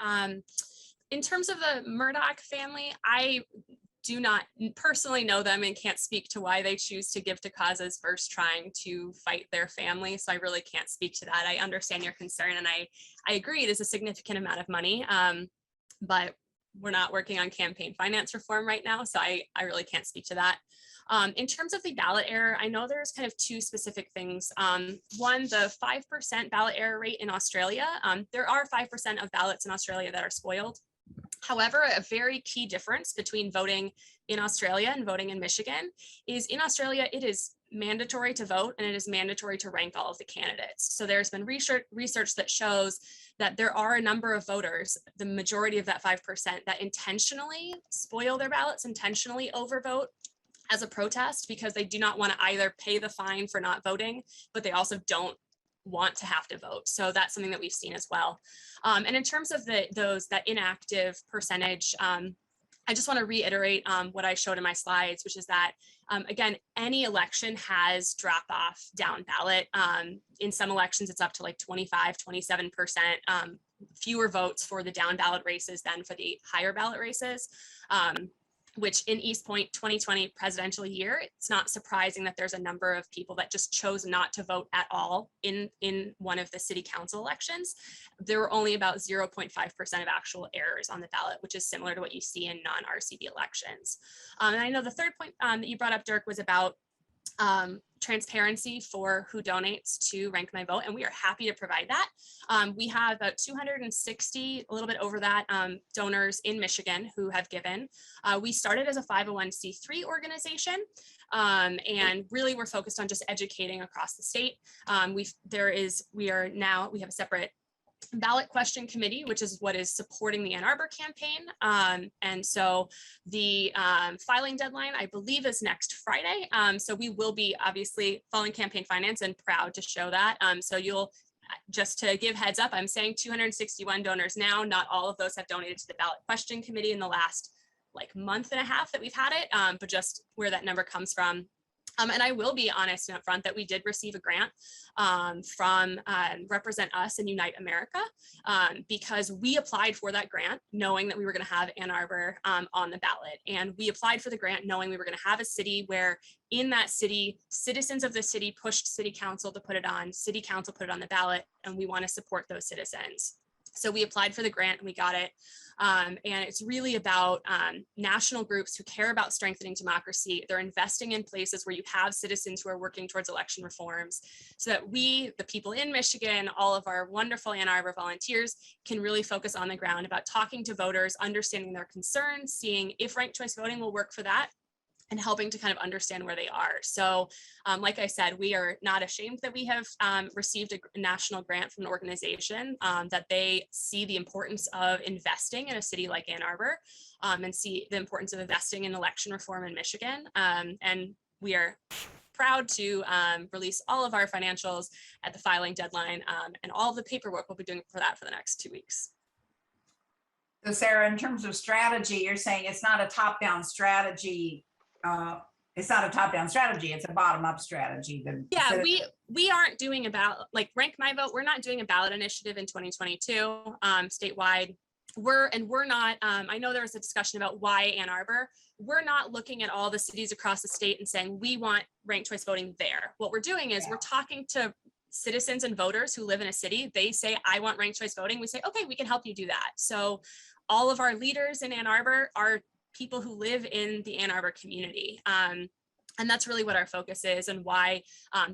In terms of the Murdoch family, I do not personally know them and can't speak to why they choose to give to causes versus trying to fight their family. So I really can't speak to that. I understand your concern, and I agree it is a significant amount of money, but we're not working on campaign finance reform right now, so I really can't speak to that. In terms of the ballot error, I know there's kind of two specific things. One, the 5% ballot error rate in Australia. There are 5% of ballots in Australia that are spoiled. However, a very key difference between voting in Australia and voting in Michigan is in Australia, it is mandatory to vote and it is mandatory to rank all of the candidates. So there's been research that shows that there are a number of voters, the majority of that 5%, that intentionally spoil their ballots, intentionally overvote as a protest because they do not want to either pay the fine for not voting, but they also don't want to have to vote. So that's something that we've seen as well. And in terms of that inactive percentage, I just want to reiterate what I showed in my slides, which is that, again, any election has drop off down ballot. In some elections, it's up to like 25, 27%, fewer votes for the down ballot races than for the higher ballot races. Which in East Point 2020 presidential year, it's not surprising that there's a number of people that just chose not to vote at all in one of the city council elections. There were only about 0.5% of actual errors on the ballot, which is similar to what you see in non-RCV elections. And I know the third point that you brought up, Dirk, was about transparency for who donates to Rank My Vote, and we are happy to provide that. We have about 260, a little bit over that, donors in Michigan who have given. We started as a 501c3 organization, and really we're focused on just educating across the state. We have a separate ballot question committee, which is what is supporting the Ann Arbor campaign. And so the filing deadline, I believe, is next Friday. So we will be obviously following campaign finance and proud to show that. So you'll, just to give heads up, I'm saying 261 donors now. Not all of those have donated to the ballot question committee in the last like month and a half that we've had it, but just where that number comes from. And I will be honest and upfront that we did receive a grant from Represent Us and Unite America because we applied for that grant knowing that we were going to have Ann Arbor on the ballot. And we applied for the grant knowing we were going to have a city where in that city, citizens of the city pushed city council to put it on, city council put it on the ballot, and we want to support those citizens. So we applied for the grant and we got it. And it's really about national groups who care about strengthening democracy. They're investing in places where you have citizens who are working towards election reforms so that we, the people in Michigan, all of our wonderful Ann Arbor volunteers can really focus on the ground about talking to voters, understanding their concerns, seeing if ranked choice voting will work for that, and helping to kind of understand where they are. So like I said, we are not ashamed that we have received a national grant from an organization that they see the importance of investing in a city like Ann Arbor and see the importance of investing in election reform in Michigan. And we are proud to release all of our financials at the filing deadline, and all the paperwork we'll be doing for that for the next 2 weeks. So Sarah, in terms of strategy, you're saying it's not a top-down strategy. It's not a top-down strategy, it's a bottom-up strategy. Yeah, we aren't doing a ballot, like Rank My Vote, we're not doing a ballot initiative in 2022 statewide. We're not, I know there was a discussion about why Ann Arbor. We're not looking at all the cities across the state and saying we want ranked choice voting there. What we're doing is we're talking to citizens and voters who live in a city. They say, I want ranked choice voting. We say, okay, we can help you do that. So all of our leaders in Ann Arbor are people who live in the Ann Arbor community. And that's really what our focus is, and why,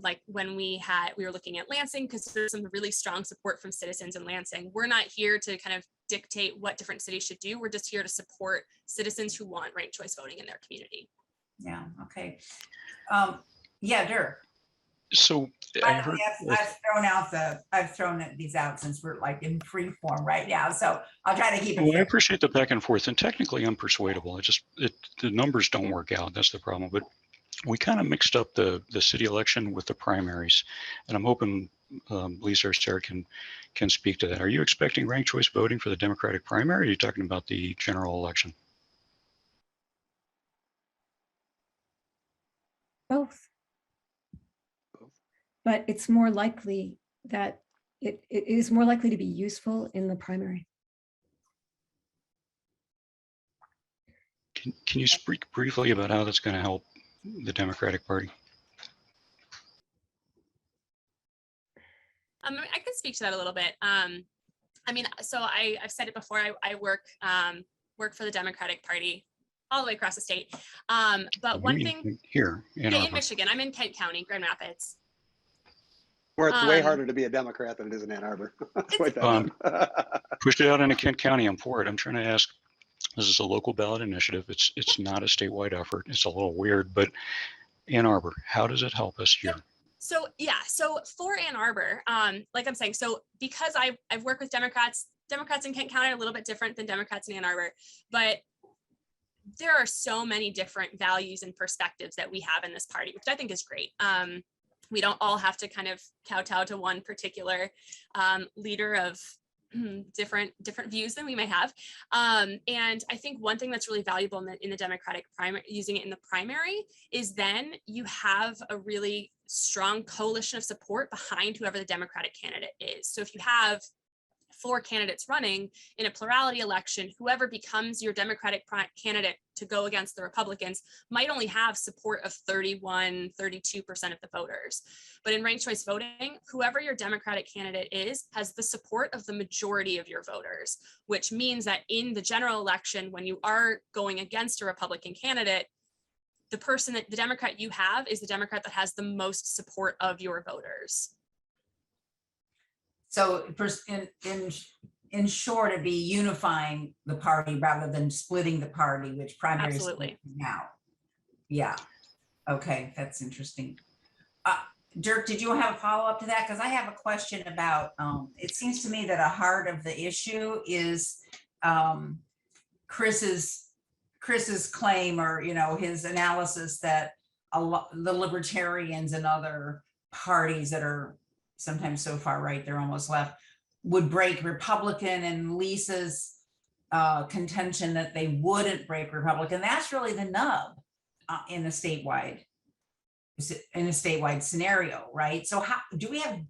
like when we were looking at Lansing, because there's some really strong support from citizens in Lansing. We're not here to kind of dictate what different cities should do. We're just here to support citizens who want ranked choice voting in their community. Yeah, okay. Yeah, Dirk. So I've thrown these out since we're like in free form right now. So I'll try to keep it. Well, I appreciate the back and forth, and technically unpersuadable. The numbers don't work out. That's the problem. But we kind of mixed up the city election with the primaries, and I'm hoping Lisa or Sarah can speak to that. Are you expecting ranked choice voting for the Democratic primary, or are you talking about the general election? Both. But it's more likely that it is more likely to be useful in the primary. Can you speak briefly about how that's going to help the Democratic Party? I can speak to that a little bit. I mean, so I've said it before. I work for the Democratic Party all the way across the state. But one thing here in Michigan, I'm in Kent County, Grand Rapids. Where it's way harder to be a Democrat than it is in Ann Arbor. Push it out into Kent County. I'm for it. I'm trying to ask. This is a local ballot initiative. It's not a statewide effort. It's a little weird, but Ann Arbor, how does it help us here? So yeah, so for Ann Arbor, like I'm saying, so because I've worked with Democrats in Kent County are a little bit different than Democrats in Ann Arbor, but there are so many different values and perspectives that we have in this party, which I think is great. We don't all have to kind of kowtow to one particular leader of different views than we may have. And I think one thing that's really valuable in the Democratic primary, using it in the primary, is then you have a really strong coalition of support behind whoever the Democratic candidate is. So if you have 4 candidates running in a plurality election, whoever becomes your Democratic candidate to go against the Republicans might only have support of 31, 32% of the voters. But in ranked choice voting, whoever your Democratic candidate is has the support of the majority of your voters, which means that in the general election, when you are going against a Republican candidate, the Democrat you have is the Democrat that has the most support of your voters. So in short, it'd be unifying the party rather than splitting the party, which primaries Absolutely. Now. Yeah. Okay, that's interesting. Dirk, did you have a follow-up to that? Because I have a question about, it seems to me that a heart of the issue is Chris's claim, or his analysis that the libertarians and other parties that are sometimes so far right they're almost left would break Republican, and Lisa's contention that they wouldn't break Republican. That's really the nub in a statewide scenario, right? So how do we have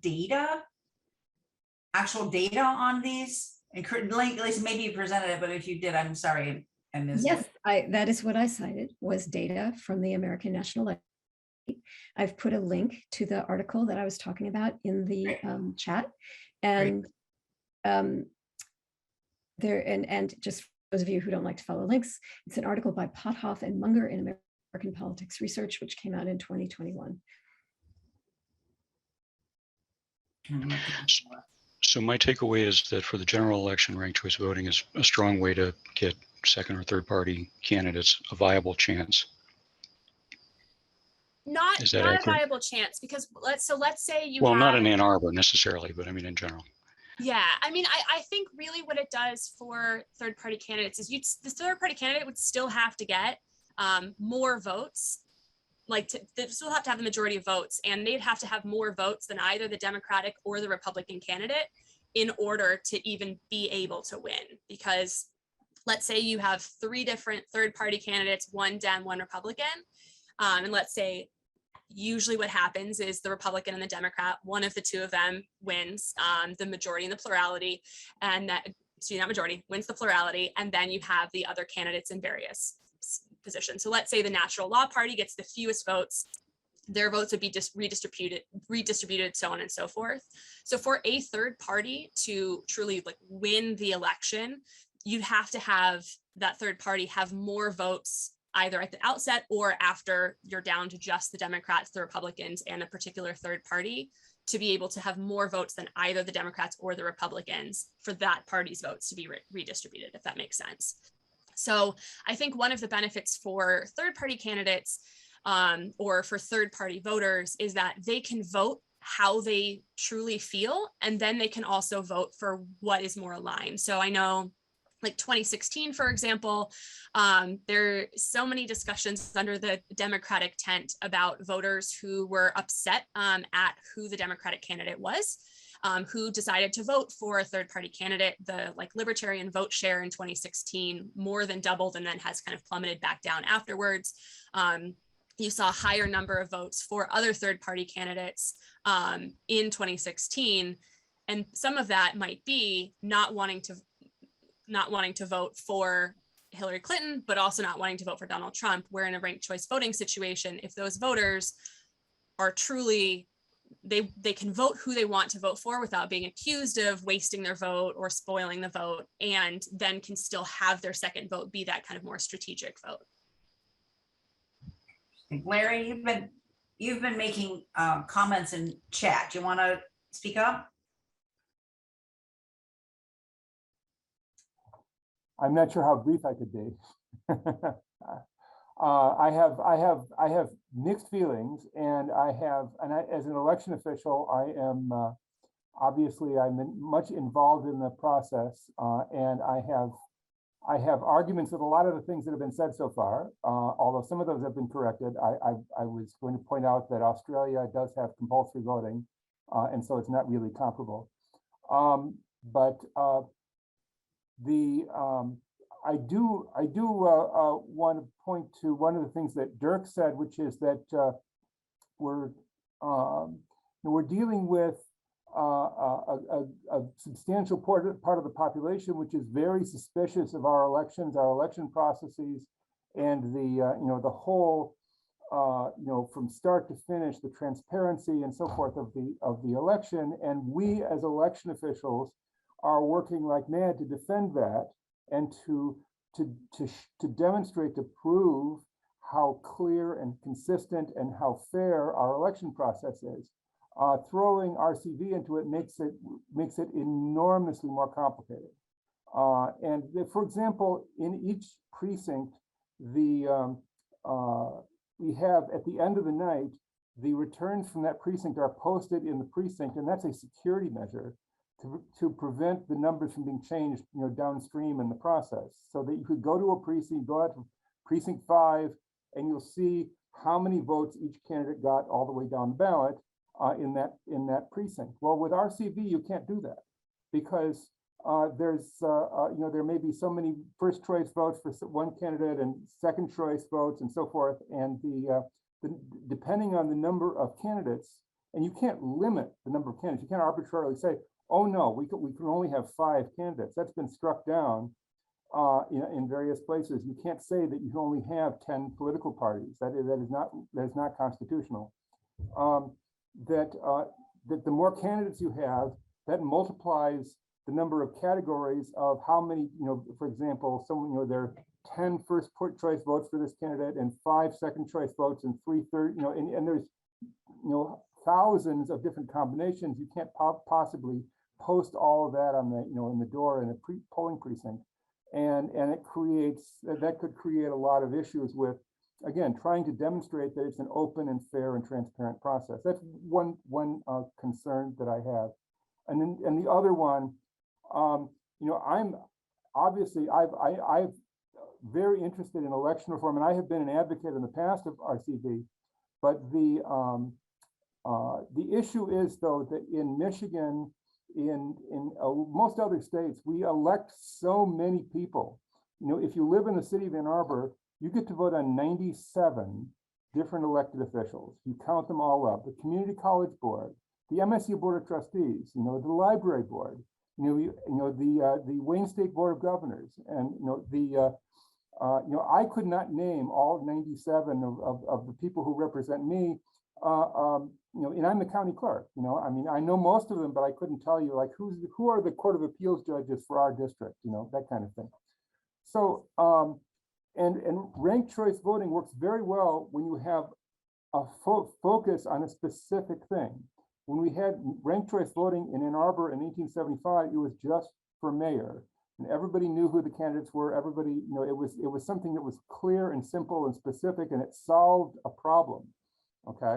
actual data on these? And Lisa, maybe you presented it, but if you did, I'm sorry I missed it. Yes, that is what I cited, was data from the American National Electoral. I've put a link to the article that I was talking about in the chat, and and just for those of you who don't like to follow links, it's an article by Pothoff and Munger in American Politics Research, which came out in 2021. So my takeaway is that for the general election, ranked choice voting is a strong way to get second or third party candidates a viable chance. Not a viable chance, because let's say you not in Ann Arbor necessarily, but I mean in general. Yeah, I mean, I think really what it does for third party candidates is the third party candidate would still have to get more votes they still have to have the majority of votes, and they'd have to have more votes than either the Democratic or the Republican candidate in order to even be able to win. Because let's say you have 3 different third-party candidates, 1 Dem, 1 Republican, and let's say usually what happens is the Republican and the Democrat, one of the 2 of them wins the majority and the plurality, and that, so that majority wins the plurality, and then you have the other candidates in various positions. So let's say the Natural Law Party gets the fewest votes, their votes would be just redistributed, so on and so forth. So for a third party to truly like win the election, you'd have to have that third party have more votes either at the outset or after you're down to just the Democrats, the Republicans, and a particular third party to be able to have more votes than either the Democrats or the Republicans for that party's votes to be redistributed, if that makes sense. So I think one of the benefits for third party candidates or for third party voters is that they can vote how they truly feel, and then they can also vote for what is more aligned. So I know like 2016, for example, there are so many discussions under the Democratic tent about voters who were upset at who the Democratic candidate was, who decided to vote for a third party candidate. The like Libertarian vote share in 2016 more than doubled and then has kind of plummeted back down afterwards. You saw a higher number of votes for other third party candidates in 2016. And some of that might be not wanting to vote for Hillary Clinton, but also not wanting to vote for Donald Trump, where in a ranked choice voting situation, if those voters are truly, they can vote who they want to vote for without being accused of wasting their vote or spoiling the vote, and then can still have their second vote be that kind of more strategic vote. Larry, you've been making comments in chat. Do you want to speak up? I'm not sure how brief I could be. I have mixed feelings, and as an election official, I am obviously I'm much involved in the process, and I have arguments with a lot of the things that have been said so far, although some of those have been corrected. I was going to point out that Australia does have compulsory voting, and so it's not really comparable. I do want to point to one of the things that Dirk said, which is that we're dealing with a substantial part of the population which is very suspicious of our elections, our election processes, and the whole from start to finish, the transparency and so forth of the election. And we as election officials are working like mad to defend that and to demonstrate, to prove how clear and consistent and how fair our election process is. Throwing RCV into it makes it enormously more complicated. For example, in each precinct, we have at the end of the night, the returns from that precinct are posted in the precinct, and that's a security measure to prevent the numbers from being changed, downstream in the process. So that you could go to a precinct, go out to precinct 5, and you'll see how many votes each candidate got all the way down the ballot in that precinct. Well, with RCV, you can't do that because there may be so many first choice votes for one candidate and second choice votes and so forth, and depending on the number of candidates, and you can't limit the number of candidates. You can't arbitrarily say, oh no, we can only have 5 candidates. That's been struck down in various places. You can't say that you can only have 10 political parties. That is not constitutional. That the more candidates you have, that multiplies the number of categories of how many, for example, there are 10 first choice votes for this candidate and 5 second choice votes and 3 third, and there's thousands of different combinations. You can't possibly post all of that on the in the door in a polling precinct, and that could create a lot of issues with, again, trying to demonstrate that it's an open and fair and transparent process. That's one concern that I have, and the other one, I'm obviously I'm very interested in election reform, and I have been an advocate in the past of RCV. But the issue is, though, that in Michigan, in most other states, we elect so many people. You know, if you live in the city of Ann Arbor, you get to vote on 97 different elected officials. You count them all up: the Community College Board, the MSU Board of Trustees, you know, the Library Board, the Wayne State Board of Governors, and I could not name all 97 of the people who represent me. And I'm the county clerk. I mean, I know most of them, but I couldn't tell you like who are the Court of Appeals judges for our district. That kind of thing. So, and ranked choice voting works very well when you have a focus on a specific thing. When we had ranked choice voting in Ann Arbor in 1875, it was just for mayor, and everybody knew who the candidates were. Everybody, it was something that was clear and simple and specific, and it solved a problem. Okay,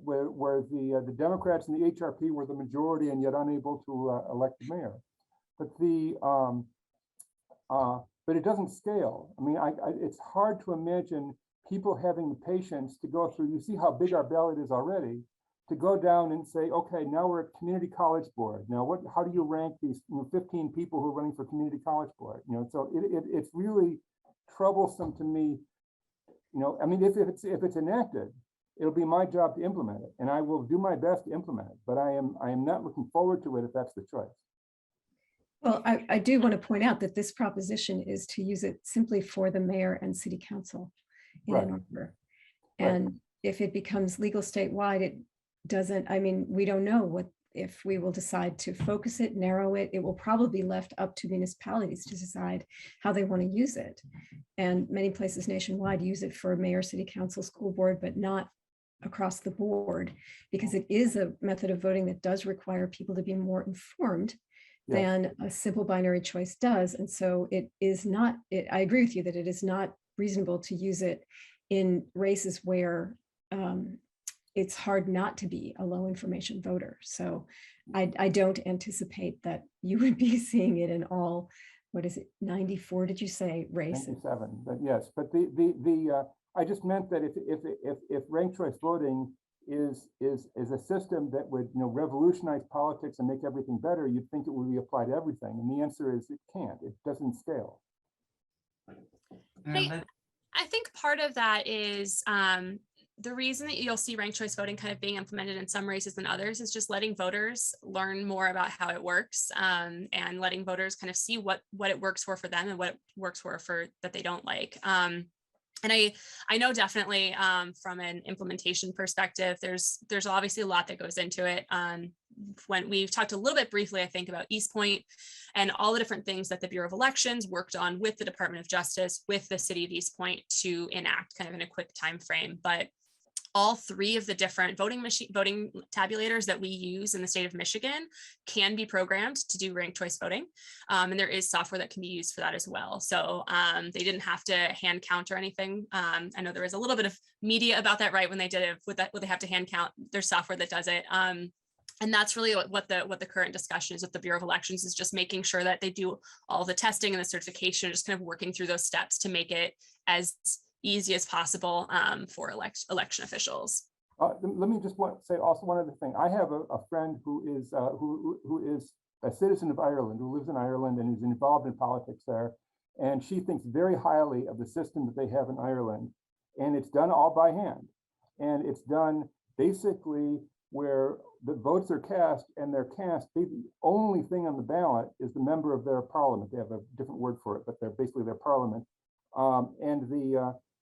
where the Democrats and the HRP were the majority and yet unable to elect the mayor. But it doesn't scale. I mean, it's hard to imagine people having the patience to go through. You see how big our ballot is already. To go down and say, okay, now we're at Community College Board. Now, how do you rank these 15 people who are running for Community College Board? So it's really troublesome to me. I mean, if it's enacted, it'll be my job to implement it, and I will do my best to implement it. But I am not looking forward to it if that's the choice. Well, I do want to point out that this proposition is to use it simply for the mayor and city council in Ann Arbor. And if it becomes legal statewide, it doesn't, I mean, we don't know if we will decide to focus it, narrow it. It will probably be left up to municipalities to decide how they want to use it. And many places nationwide use it for mayor, city council, school board, but not across the board, because it is a method of voting that does require people to be more informed than a simple binary choice does. And so it is not, I agree with you that it is not reasonable to use it in races where it's hard not to be a low information voter. So I don't anticipate that you would be seeing it in all, what is it, 94, did you say, races? 97, but yes, but I just meant that if ranked choice voting is a system that would revolutionize politics and make everything better, you'd think it would be applied to everything. And the answer is it can't. It doesn't scale. I think part of that is the reason that you'll see ranked choice voting kind of being implemented in some races than others is just letting voters learn more about how it works, and letting voters kind of see what it works for them and what it works for that they don't like. And I know definitely from an implementation perspective, there's obviously a lot that goes into it. When we've talked a little bit briefly, I think, about East Point and all the different things that the Bureau of Elections worked on with the Department of Justice, with the city of East Point to enact kind of in a quick time frame. But all three of the different voting tabulators that we use in the state of Michigan can be programmed to do ranked choice voting. And there is software that can be used for that as well. So they didn't have to hand count or anything. I know there was a little bit of media about that, right? When they did it with that, when they have to hand count, there's software that does it. And that's really what the current discussion is with the Bureau of Elections, is just making sure that they do all the testing and the certification, just kind of working through those steps to make it as easy as possible for election officials. Let me just say also one other thing. I have a friend who is a citizen of Ireland, who lives in Ireland and is involved in politics there. And she thinks very highly of the system that they have in Ireland. And it's done all by hand. And it's done basically where the votes are cast, and they're cast, the only thing on the ballot is the member of their parliament. They have a different word for it, but they're basically their parliament.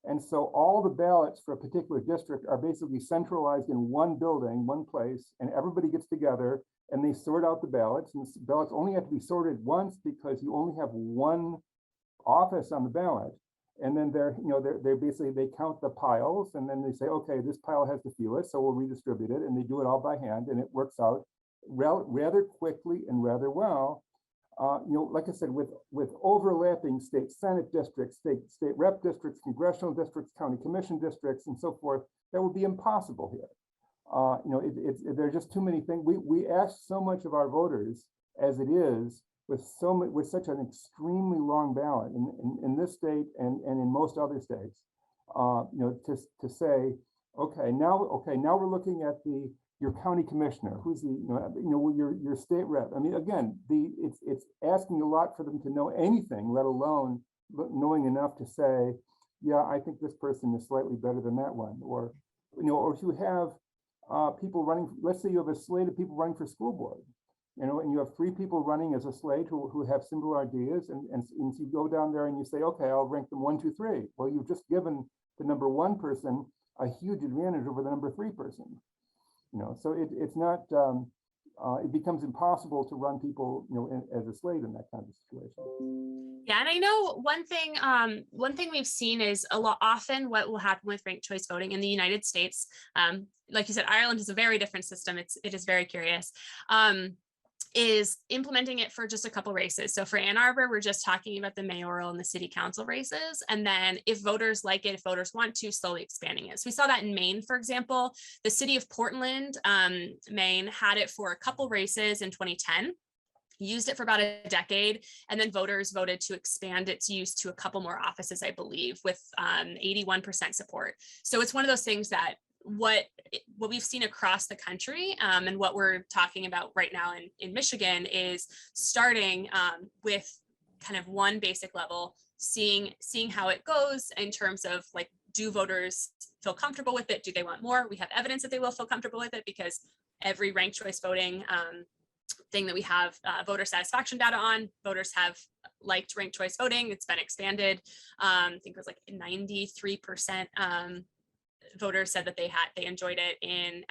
And so all the ballots for a particular district are basically centralized in one building, one place, and everybody gets together and they sort out the ballots. And the ballots only have to be sorted once because you only have one office on the ballot. And then they're basically, they count the piles, and then they say, okay, this pile has to feel it, so we'll redistribute it. And they do it all by hand, and it works out rather quickly and rather well. Like I said, with overlapping state Senate districts, state rep districts, congressional districts, county commission districts, and so forth, that would be impossible here. There are just too many things. We ask so much of our voters as it is, with such an extremely long ballot in this state and in most other states, to say, Okay, now we're looking at your county commissioner, who's your state rep. I mean, again, it's asking a lot for them to know anything, let alone knowing enough to say, yeah, I think this person is slightly better than that one. Or if you have people running, let's say you have a slate of people running for school board, and you have 3 people running as a slate who have similar ideas, and you go down there and you say, okay, I'll rank them 1, 2, 3. Well, you've just given the number 1 person a huge advantage over the number 3 person. So it's not, it becomes impossible to run people, as a slate in that kind of situation. Yeah, and I know one thing we've seen is a lot often what will happen with ranked choice voting in the United States. Like you said, Ireland is a very different system. It is very curious. Is implementing it for just a couple races. So for Ann Arbor, we're just talking about the mayoral and the city council races. And then if voters like it, if voters want to, slowly expanding it. So we saw that in Maine, for example. The city of Portland, Maine, had it for a couple races in 2010. Used it for about a decade, and then voters voted to expand its use to a couple more offices, I believe, with 81% support. So it's one of those things that what we've seen across the country, and what we're talking about right now in Michigan is starting with kind of one basic level, seeing how it goes in terms of like, do voters feel comfortable with it? Do they want more? We have evidence that they will feel comfortable with it because every ranked choice voting thing that we have voter satisfaction data on, voters have liked ranked choice voting. It's been expanded. I think it was like 93% voters said that they enjoyed it in,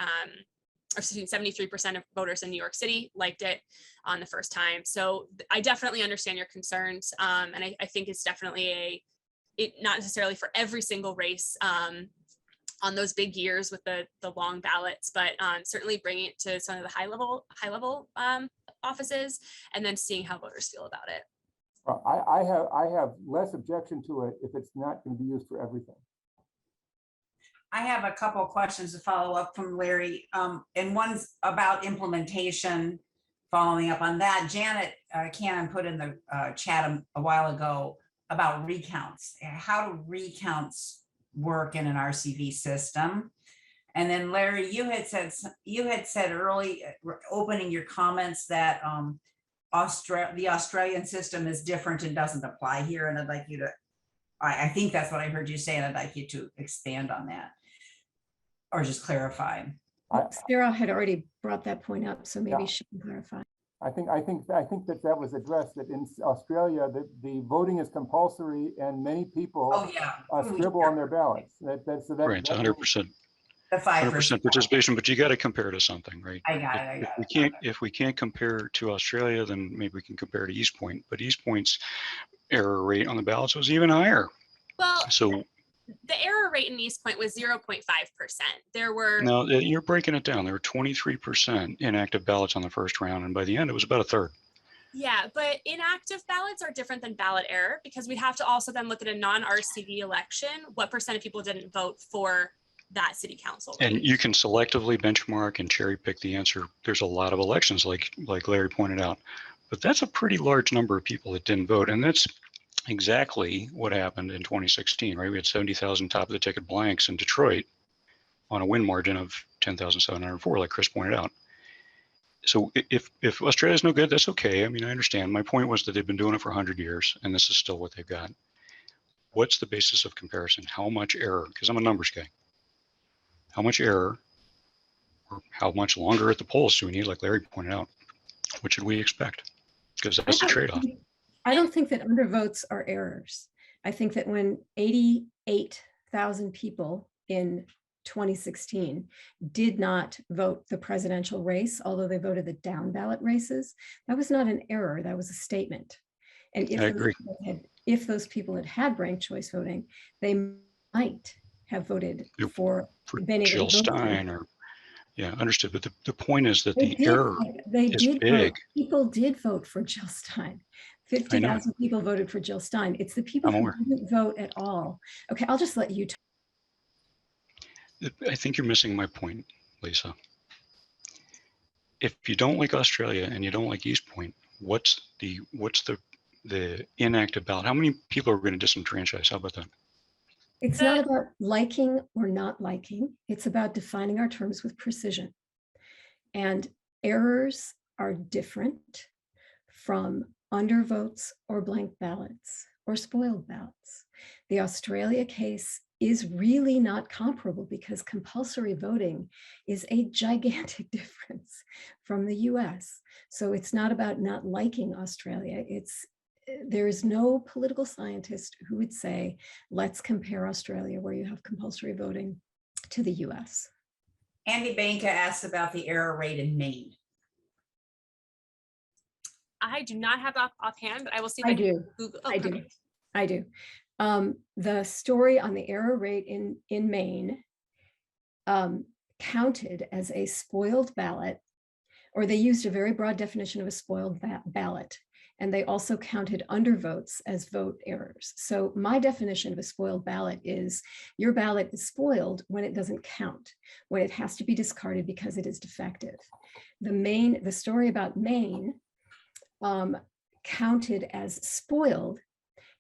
or 73% of voters in New York City liked it on the first time. So I definitely understand your concerns. And I think it's definitely not necessarily for every single race on those big years with the long ballots, but certainly bringing it to some of the high level offices and then seeing how voters feel about it. I have less objection to it if it's not going to be used for everything. I have a couple of questions to follow up from Larry, and one's about implementation. Following up on that, Janet Cannon put in the chat a while ago about recounts. How do recounts work in an RCV system? And then Larry, you had said early opening your comments that the Australian system is different and doesn't apply here, and I'd like you to, I think that's what I heard you say, and I'd like you to expand on that or just clarify. Sarah had already brought that point up, so maybe she can clarify. I think that was addressed, that in Australia the voting is compulsory and many people scribble on their ballots. Right, it's 100%. The 5% participation, but you got to compare to something, right? I got it. If we can't compare to Australia, then maybe we can compare to East Point. But East Point's error rate on the ballots was even higher. Well, so the error rate in East Point was 0.5%. There were no, you're breaking it down. There were 23% inactive ballots on the first round, and by the end, it was about a third. Yeah, but inactive ballots are different than ballot error because we'd have to also then look at a non-RCV election. What percent of people didn't vote for that city council race? And you can selectively benchmark and cherry pick the answer. There's a lot of elections, like Larry pointed out, but that's a pretty large number of people that didn't vote, and that's exactly what happened in 2016, right? We had 70,000 top of the ticket blanks in Detroit on a win margin of 10,704, like Chris pointed out. So if Australia's no good, that's okay. I mean, I understand. My point was that they've been doing it for 100 years, and this is still what they've got. What's the basis of comparison? How much error? Because I'm a numbers guy. How much error, or how much longer at the polls do we need, like Larry pointed out? What should we expect? Because that's the trade-off. I don't think that undervotes are errors. I think that when 88,000 people in 2016 did not vote the presidential race, although they voted the down ballot races, that was not an error, that was a statement. And if those people had ranked choice voting, they might have voted for Jill Stein or, yeah, understood. But the point is that the error is big. People did vote for Jill Stein. 50,000 people voted for Jill Stein. It's the people who didn't vote at all. Okay, I'll just let you talk. I think you're missing my point, Lisa. If you don't like Australia and you don't like East Point, what's the inactive ballot? How many people are going to disenfranchise? How about that? It's not about liking or not liking. It's about defining our terms with precision. And errors are different from undervotes or blank ballots or spoiled ballots. The Australia case is really not comparable because compulsory voting is a gigantic difference from the US. So it's not about not liking Australia. There is no political scientist who would say, let's compare Australia, where you have compulsory voting, to the US. Andy Banka asked about the error rate in Maine. I do not have offhand, but I will see if I can do. Google. Oh, I do. perfect. I do. The story on the error rate in Maine counted as a spoiled ballot, or they used a very broad definition of a spoiled ballot. And they also counted undervotes as vote errors. So my definition of a spoiled ballot is your ballot is spoiled when it doesn't count, when it has to be discarded because it is defective. The story about Maine counted as spoiled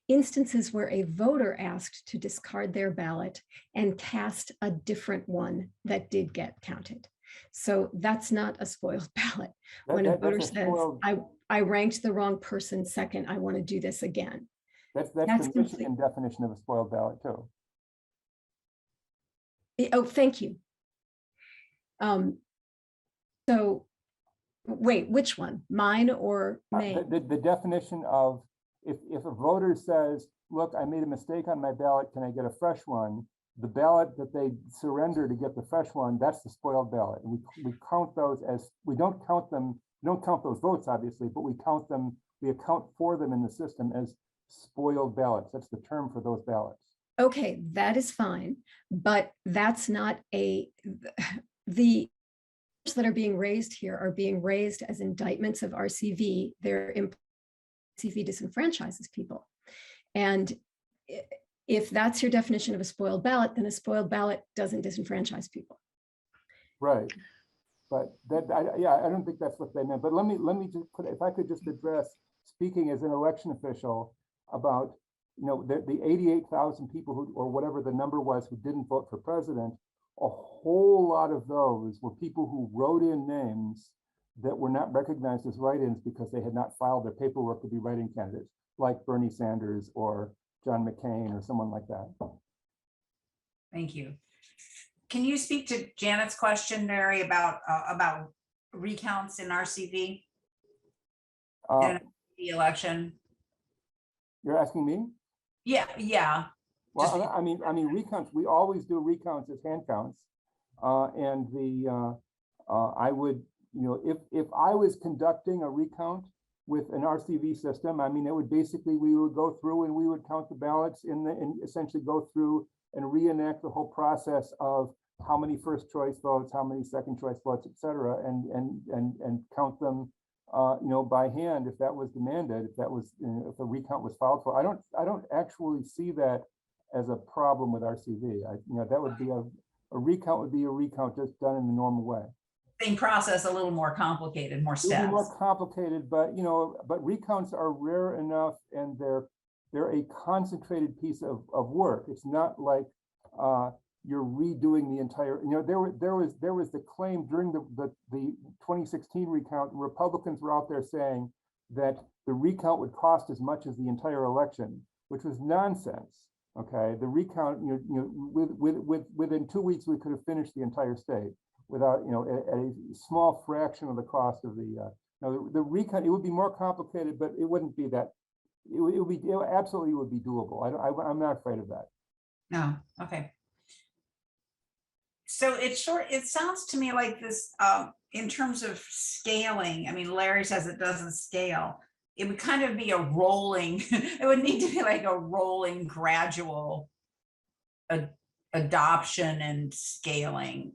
instances where a voter asked to discard their ballot and cast a different one that did get counted. So that's not a spoiled ballot. When a voter says, I ranked the wrong person second, I want to do this again. That's the Michigan definition of a spoiled ballot too. Oh, thank you. So wait, which one? Mine or Maine? The definition of if a voter says, look, I made a mistake on my ballot, can I get a fresh one? The ballot that they surrender to get the fresh one, that's the spoiled ballot. And we count those as, we don't count those votes, obviously, but we account for them in the system as spoiled ballots. That's the term for those ballots. Okay, that is fine, but that's not the that are being raised here are being raised as indictments of RCV. RCV disenfranchises people. And if that's your definition of a spoiled ballot, then a spoiled ballot doesn't disenfranchise people. Right. But I don't think that's what they meant. But let me just put, if I could just address, speaking as an election official, about the 88,000 people who, or whatever the number was, who didn't vote for president. A whole lot of those were people who wrote in names that were not recognized as write-ins because they had not filed their paperwork to be write-in candidates, like Bernie Sanders or John McCain or someone like that. Thank you. Can you speak to Janet's question, Mary, about recounts in RCV in the election? You're asking me? Yeah. Well, I mean, recounts. We always do recounts as hand counts, and I would, if I was conducting a recount with an RCV system, I mean, it would basically, we would go through and we would count the ballots and essentially go through and reenact the whole process of how many first choice votes, how many second choice votes, et cetera, and count them, by hand if that was demanded, if a recount was filed for. I don't actually see that as a problem with RCV. That would be a recount would be a recount just done in the normal way. Same process, a little more complicated, more steps. It'll be more complicated, but but recounts are rare enough, and they're a concentrated piece of work. It's not like you're redoing the entire. There was the claim during the 2016 recount. Republicans were out there saying that the recount would cost as much as the entire election, which was nonsense. Okay, the recount, within 2 weeks we could have finished the entire state without, at a small fraction of the cost of the recount. It would be more complicated, but it wouldn't be that. It absolutely would be doable. I'm not afraid of that. No, okay. So it sounds to me like this, in terms of scaling. I mean, Larry says it doesn't scale. It would kind of be a rolling, it would need to be like a rolling gradual adoption and scaling,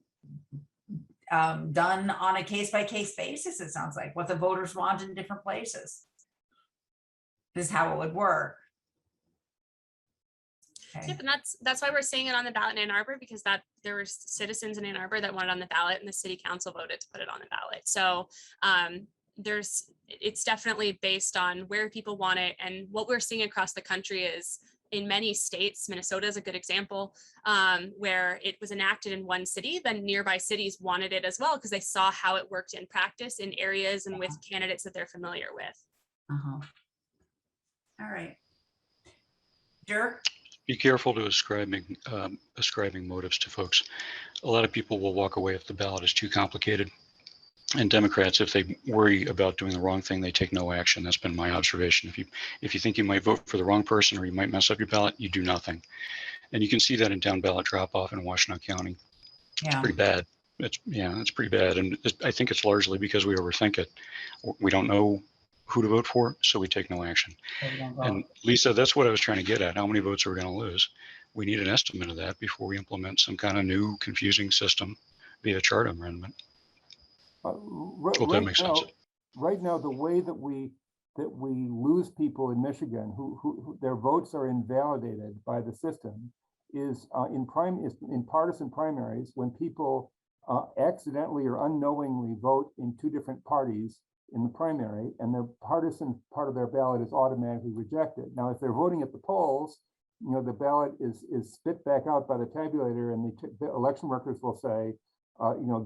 done on a case-by-case basis. It sounds like what the voters want in different places is how it would work. Okay. Yep, and that's why we're seeing it on the ballot in Ann Arbor, because there were citizens in Ann Arbor that wanted it on the ballot, and the city council voted to put it on the ballot. So it's definitely based on where people want it, and what we're seeing across the country is in many states, Minnesota is a good example, where it was enacted in one city, then nearby cities wanted it as well because they saw how it worked in practice in areas and with candidates that they're familiar with. All right. Dirk? Be careful to ascribing motives to folks. A lot of people will walk away if the ballot is too complicated. And Democrats, if they worry about doing the wrong thing, they take no action. That's been my observation. If you think you might vote for the wrong person or you might mess up your ballot, you do nothing. And you can see that in down ballot drop off in Washtenaw County. It's pretty bad. It's pretty bad. And I think it's largely because we overthink it. We don't know who to vote for, so we take no action. And Lisa, that's what I was trying to get at. How many votes are we going to lose? We need an estimate of that before we implement some kind of new confusing system via chart amendment. Hope that makes sense. Right now, the way that we lose people in Michigan who their votes are invalidated by the system is in partisan primaries, when people accidentally or unknowingly vote in two different parties in the primary, and the partisan part of their ballot is automatically rejected. Now, if they're voting at the polls, the ballot is spit back out by the tabulator, and the election workers will say,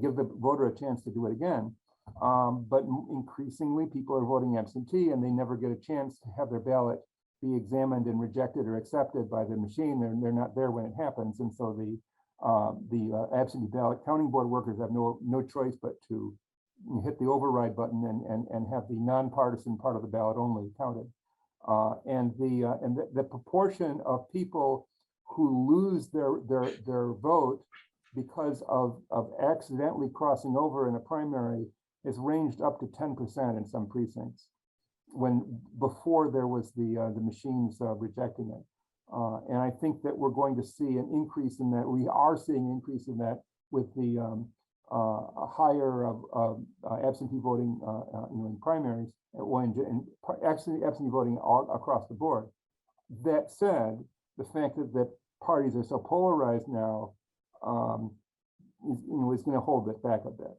give the voter a chance to do it again. But increasingly, people are voting absentee, and they never get a chance to have their ballot be examined and rejected or accepted by the machine. They're not there when it happens, and so the absentee ballot counting board workers have no choice but to hit the override button and have the nonpartisan part of the ballot only counted. And the proportion of people who lose their vote because of accidentally crossing over in a primary has ranged up to 10% in some precincts, when before there was the machines rejecting it. And I think that we're going to see an increase in that. We are seeing an increase in that with the higher absentee voting in primaries, and absentee voting all across the board. That said, the fact that parties are so polarized now is going to hold it back a bit.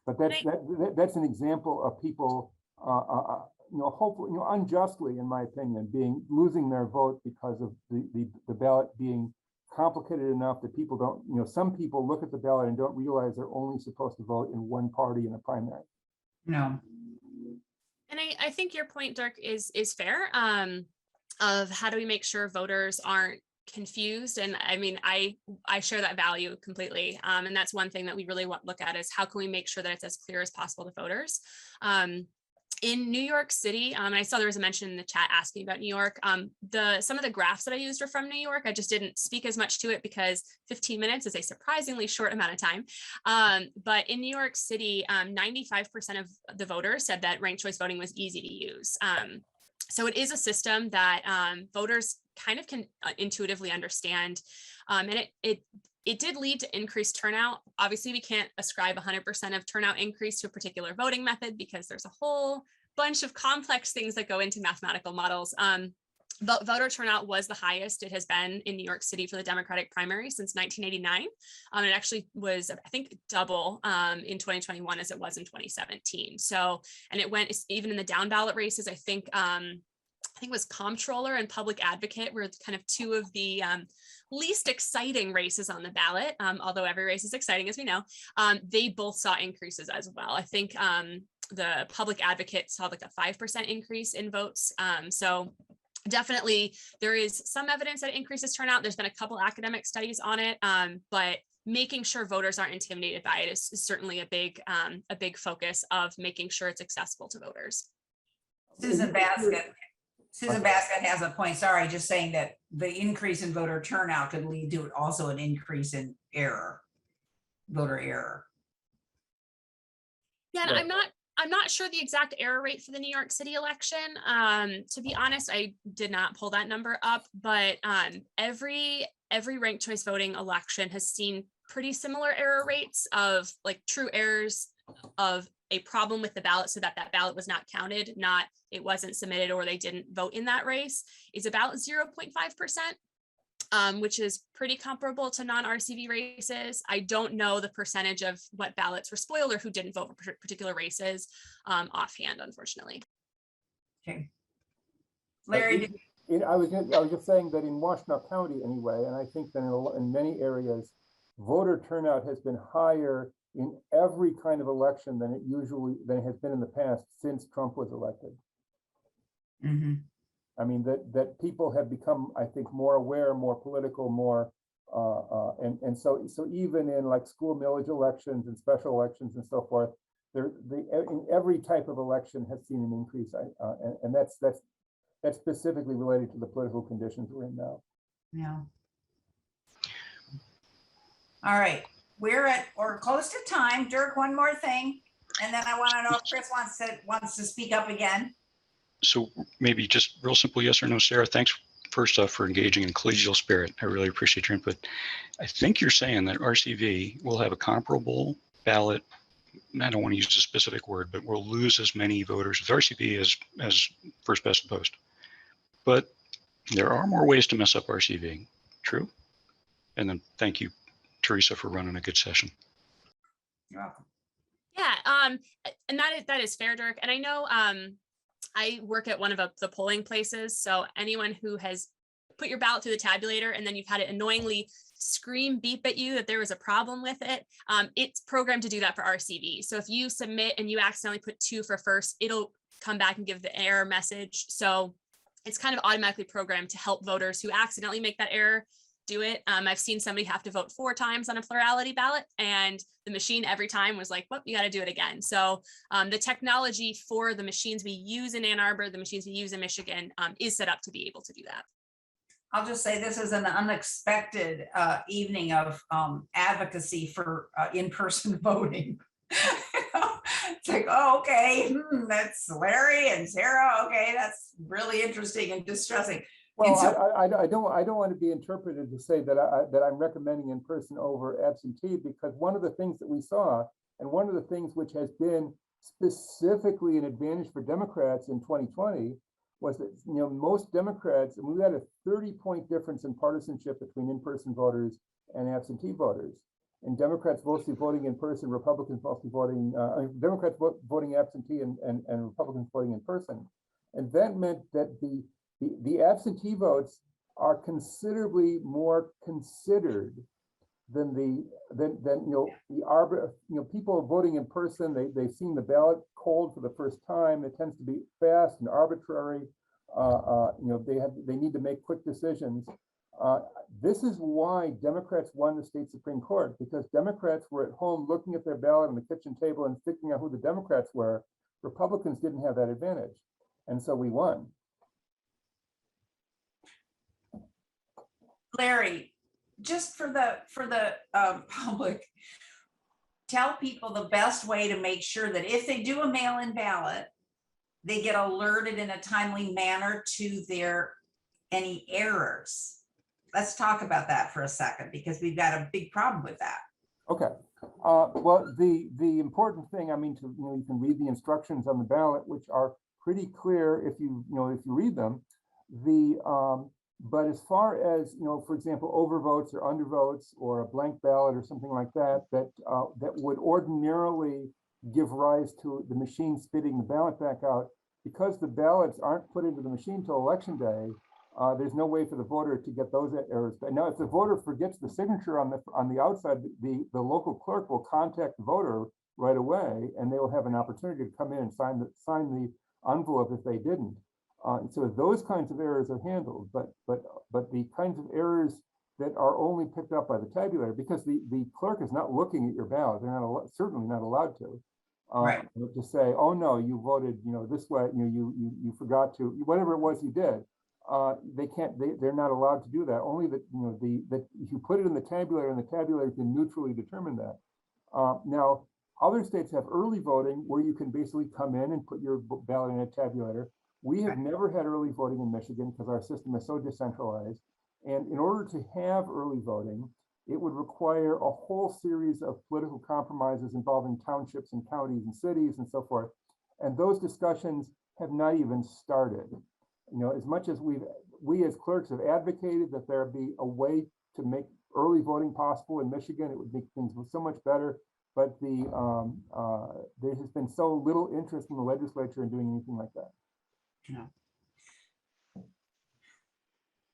But that's an example of people, hopefully, unjustly, in my opinion, losing their vote because of the ballot being complicated enough that people don't, some people look at the ballot and don't realize they're only supposed to vote in one party in a primary. No. And I think your point, Dirk, is fair, of how do we make sure voters aren't confused. And I mean, I share that value completely. And that's one thing that we really want to look at, is how can we make sure that it's as clear as possible to voters. In New York City, and I saw there was a mention in the chat asking about New York. Some of the graphs that I used are from New York. I just didn't speak as much to it because 15 minutes is a surprisingly short amount of time. But in New York City, 95% of the voters said that ranked choice voting was easy to use. So it is a system that voters kind of can intuitively understand. And it did lead to increased turnout. Obviously, we can't ascribe 100% of turnout increase to a particular voting method because there's a whole bunch of complex things that go into mathematical models. But voter turnout was the highest it has been in New York City for the Democratic primary since 1989. It actually was, I think, double in 2021 as it was in 2017. So, and it went even in the down ballot races. I think it was comptroller and public advocate were kind of two of the least exciting races on the ballot, although every race is exciting, as we know. They both saw increases as well. I think the public advocate saw like a 5% increase in votes. So definitely there is some evidence that it increases turnout. There's been a couple academic studies on it, but making sure voters aren't intimidated by it is certainly a big focus of making sure it's accessible to voters. Susan Basket has a point. Sorry, just saying that the increase in voter turnout could lead to also an increase in voter error. Yeah, and I'm not sure the exact error rate for the New York City election. To be honest, I did not pull that number up, but every ranked choice voting election has seen pretty similar error rates of like true errors of a problem with the ballot, so that ballot was not counted, not it wasn't submitted or they didn't vote in that race, is about 0.5%, which is pretty comparable to non-RCV races. I don't know the percentage of what ballots were spoiled or who didn't vote for particular races offhand, unfortunately. Okay. Larry, I was just saying that in Washtenaw County anyway, and I think that in many areas, voter turnout has been higher in every kind of election than it has been in the past since Trump was elected. mhm. I mean, that people have become, I think, more aware, more political, more, and so even in like school millage elections and special elections and so forth, in every type of election has seen an increase, and that's specifically related to the political conditions we're in now. Yeah. All right, we're at or close to time. Dirk, one more thing, and then I want to know if Chris wants to speak up again. So maybe just real simple yes or no, Sarah. Thanks first off for engaging in collegial spirit. I really appreciate your input. I think you're saying that RCV will have a comparable ballot. I don't want to use a specific word, but we'll lose as many voters with RCV as first past the post. But there are more ways to mess up RCV. True? And then thank you, Teresa, for running a good session. You're welcome. Yeah, and that is fair, Dirk. And I know I work at one of the polling places, so anyone who has put your ballot through the tabulator and then you've had it annoyingly scream beep at you that there was a problem with it, it's programmed to do that for RCV. So if you submit and you accidentally put 2 for first, it'll come back and give the error message. So it's kind of automatically programmed to help voters who accidentally make that error do it. I've seen somebody have to vote 4 times on a plurality ballot, and the machine every time was like, well, you got to do it again. So the technology for the machines we use in Ann Arbor, the machines we use in Michigan, is set up to be able to do that. I'll just say this is an unexpected evening of advocacy for in-person voting. It's like, oh, okay, that's Larry and Sarah. Okay, that's really interesting and distressing. Well, so, I don't want to be interpreted to say that I'm recommending in person over absentee, because one of the things that we saw, and one of the things which has been specifically an advantage for Democrats in 2020, was that most Democrats, and we had a 30-point difference in partisanship between in-person voters and absentee voters. And Democrats mostly voting in person, Republicans mostly voting, Democrats voting absentee and Republicans voting in person. And that meant that the absentee votes are considerably more considered than the Arbor, people voting in person. They've seen the ballot cold for the first time. It tends to be fast and arbitrary. They need to make quick decisions. This is why Democrats won the state Supreme Court, because Democrats were at home looking at their ballot on the kitchen table and figuring out who the Democrats were. Republicans didn't have that advantage, and so we won. Larry, just for the public, tell people the best way to make sure that if they do a mail-in ballot, they get alerted in a timely manner to any errors. Let's talk about that for a second, because we've got a big problem with that. Okay. Well, the important thing, I mean, you can read the instructions on the ballot, which are pretty clear if you read them. But as far as, for example, overvotes or undervotes or a blank ballot or something like that, that would ordinarily give rise to the machine spitting the ballot back out, because the ballots aren't put into the machine till election day, there's no way for the voter to get those errors. But now, if the voter forgets the signature on the outside, the local clerk will contact the voter right away, and they will have an opportunity to come in and sign the envelope if they didn't. So those kinds of errors are handled, but the kinds of errors that are only picked up by the tabulator, because the clerk is not looking at your ballot, they're not certainly not allowed to. Right. To say, oh no, you voted, this way, you forgot to, whatever it was you did. They're not allowed to do that. Only that, that if you put it in the tabulator, and the tabulator can neutrally determine that. Now, other states have early voting where you can basically come in and put your ballot in a tabulator. We have never had early voting in Michigan because our system is so decentralized. And in order to have early voting, it would require a whole series of political compromises involving townships and counties and cities and so forth. And those discussions have not even started. As much as we as clerks have advocated that there be a way to make early voting possible in Michigan, it would make things so much better. But there has been so little interest in the legislature in doing anything like that. Yeah.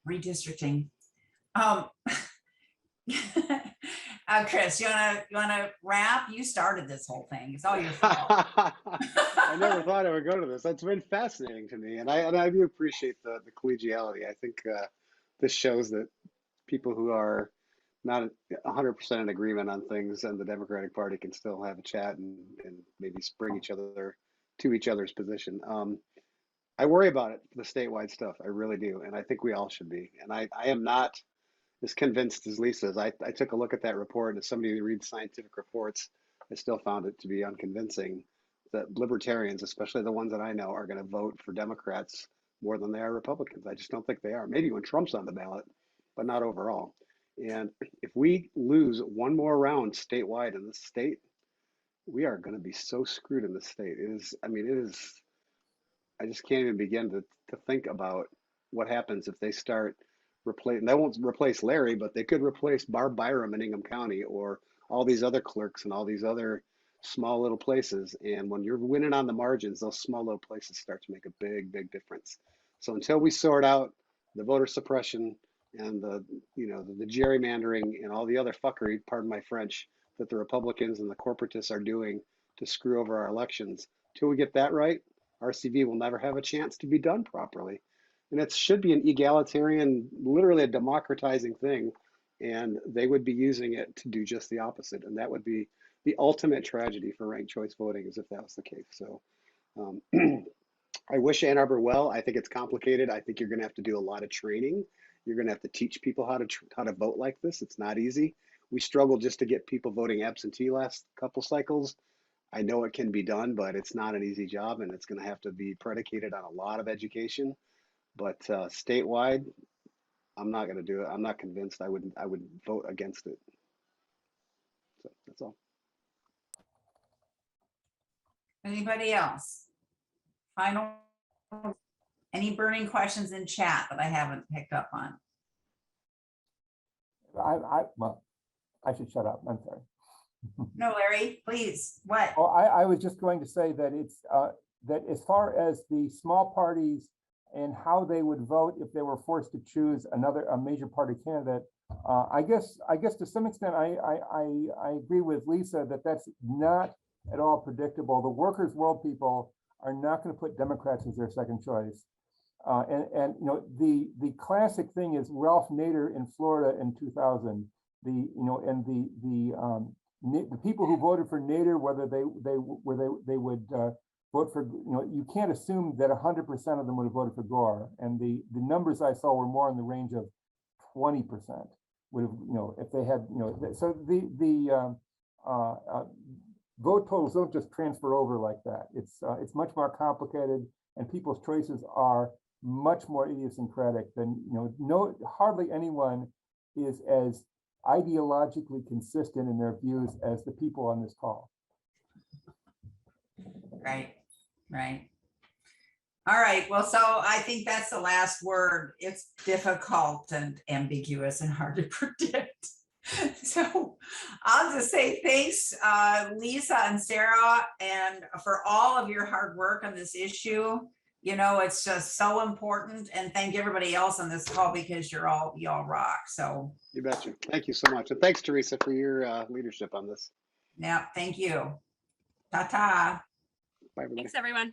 redistricting. Chris, you wanna wrap? You started this whole thing. It's all your fault. I never thought I would go to this. That's been fascinating to me, and I do appreciate the collegiality. I think this shows that people who are not 100% in agreement on things and the Democratic Party can still have a chat and maybe bring each other to each other's position. I worry about it, the statewide stuff. I really do, and I think we all should be. And I am not as convinced as Lisa is. I took a look at that report, and as somebody who reads scientific reports, I still found it to be unconvincing that libertarians, especially the ones that I know, are going to vote for Democrats more than they are Republicans. I just don't think they are. Maybe when Trump's on the ballot, but not overall. And if we lose one more round statewide in this state, we are going to be so screwed in this state. It is, I mean, it is, I just can't even begin to think about what happens if they start replacing, they won't replace Larry, but they could replace Barb Byram in Ingham County or all these other clerks and all these other small little places. And when you're winning on the margins, those small little places start to make a big, big difference. So until we sort out the voter suppression and the gerrymandering and all the other fuckery, pardon my French, that the Republicans and the corporatists are doing to screw over our elections, till we get that right, RCV will never have a chance to be done properly. And it should be an egalitarian, literally a democratizing thing. And they would be using it to do just the opposite. And that would be the ultimate tragedy for ranked choice voting, is if that was the case. So I wish Ann Arbor well. I think it's complicated. I think you're going to have to do a lot of training. You're going to have to teach people how to vote like this. It's not easy. We struggled just to get people voting absentee last couple cycles. I know it can be done, but it's not an easy job, and it's going to have to be predicated on a lot of education. But statewide, I'm not going to do it. I'm not convinced. I would vote against it. So that's all. Anybody else? Final, any burning questions in chat that I haven't picked up on? Well, I should shut up. I'm sorry. No, Larry, please. What? Oh, I was just going to say that it's that as far as the small parties and how they would vote if they were forced to choose a major party candidate, I guess to some extent I agree with Lisa that that's not at all predictable. The workers' world people are not going to put Democrats as their second choice. And you know, the classic thing is Ralph Nader in Florida in 2000. The people who voted for Nader, whether they would vote for, you know, you can't assume that 100% of them would have voted for Gore. And the numbers I saw were more in the range of 20% would have, you know, if they had, you know, so the vote totals don't just transfer over like that. It's much more complicated, and people's choices are much more idiosyncratic than, you know, hardly anyone is as ideologically consistent in their views as the people on this call. Right. All right. Well, so I think that's the last word. It's difficult and ambiguous and hard to predict. So I'll just say thanks, Lisa and Sarah, and for all of your hard work on this issue. You know, it's just so important, and thank everybody else on this call because y'all rock. So You betcha. Thank you so much. And thanks, Teresa, for your leadership on this. yeah, thank you. Ta-ta. Bye, everybody. Thanks, everyone.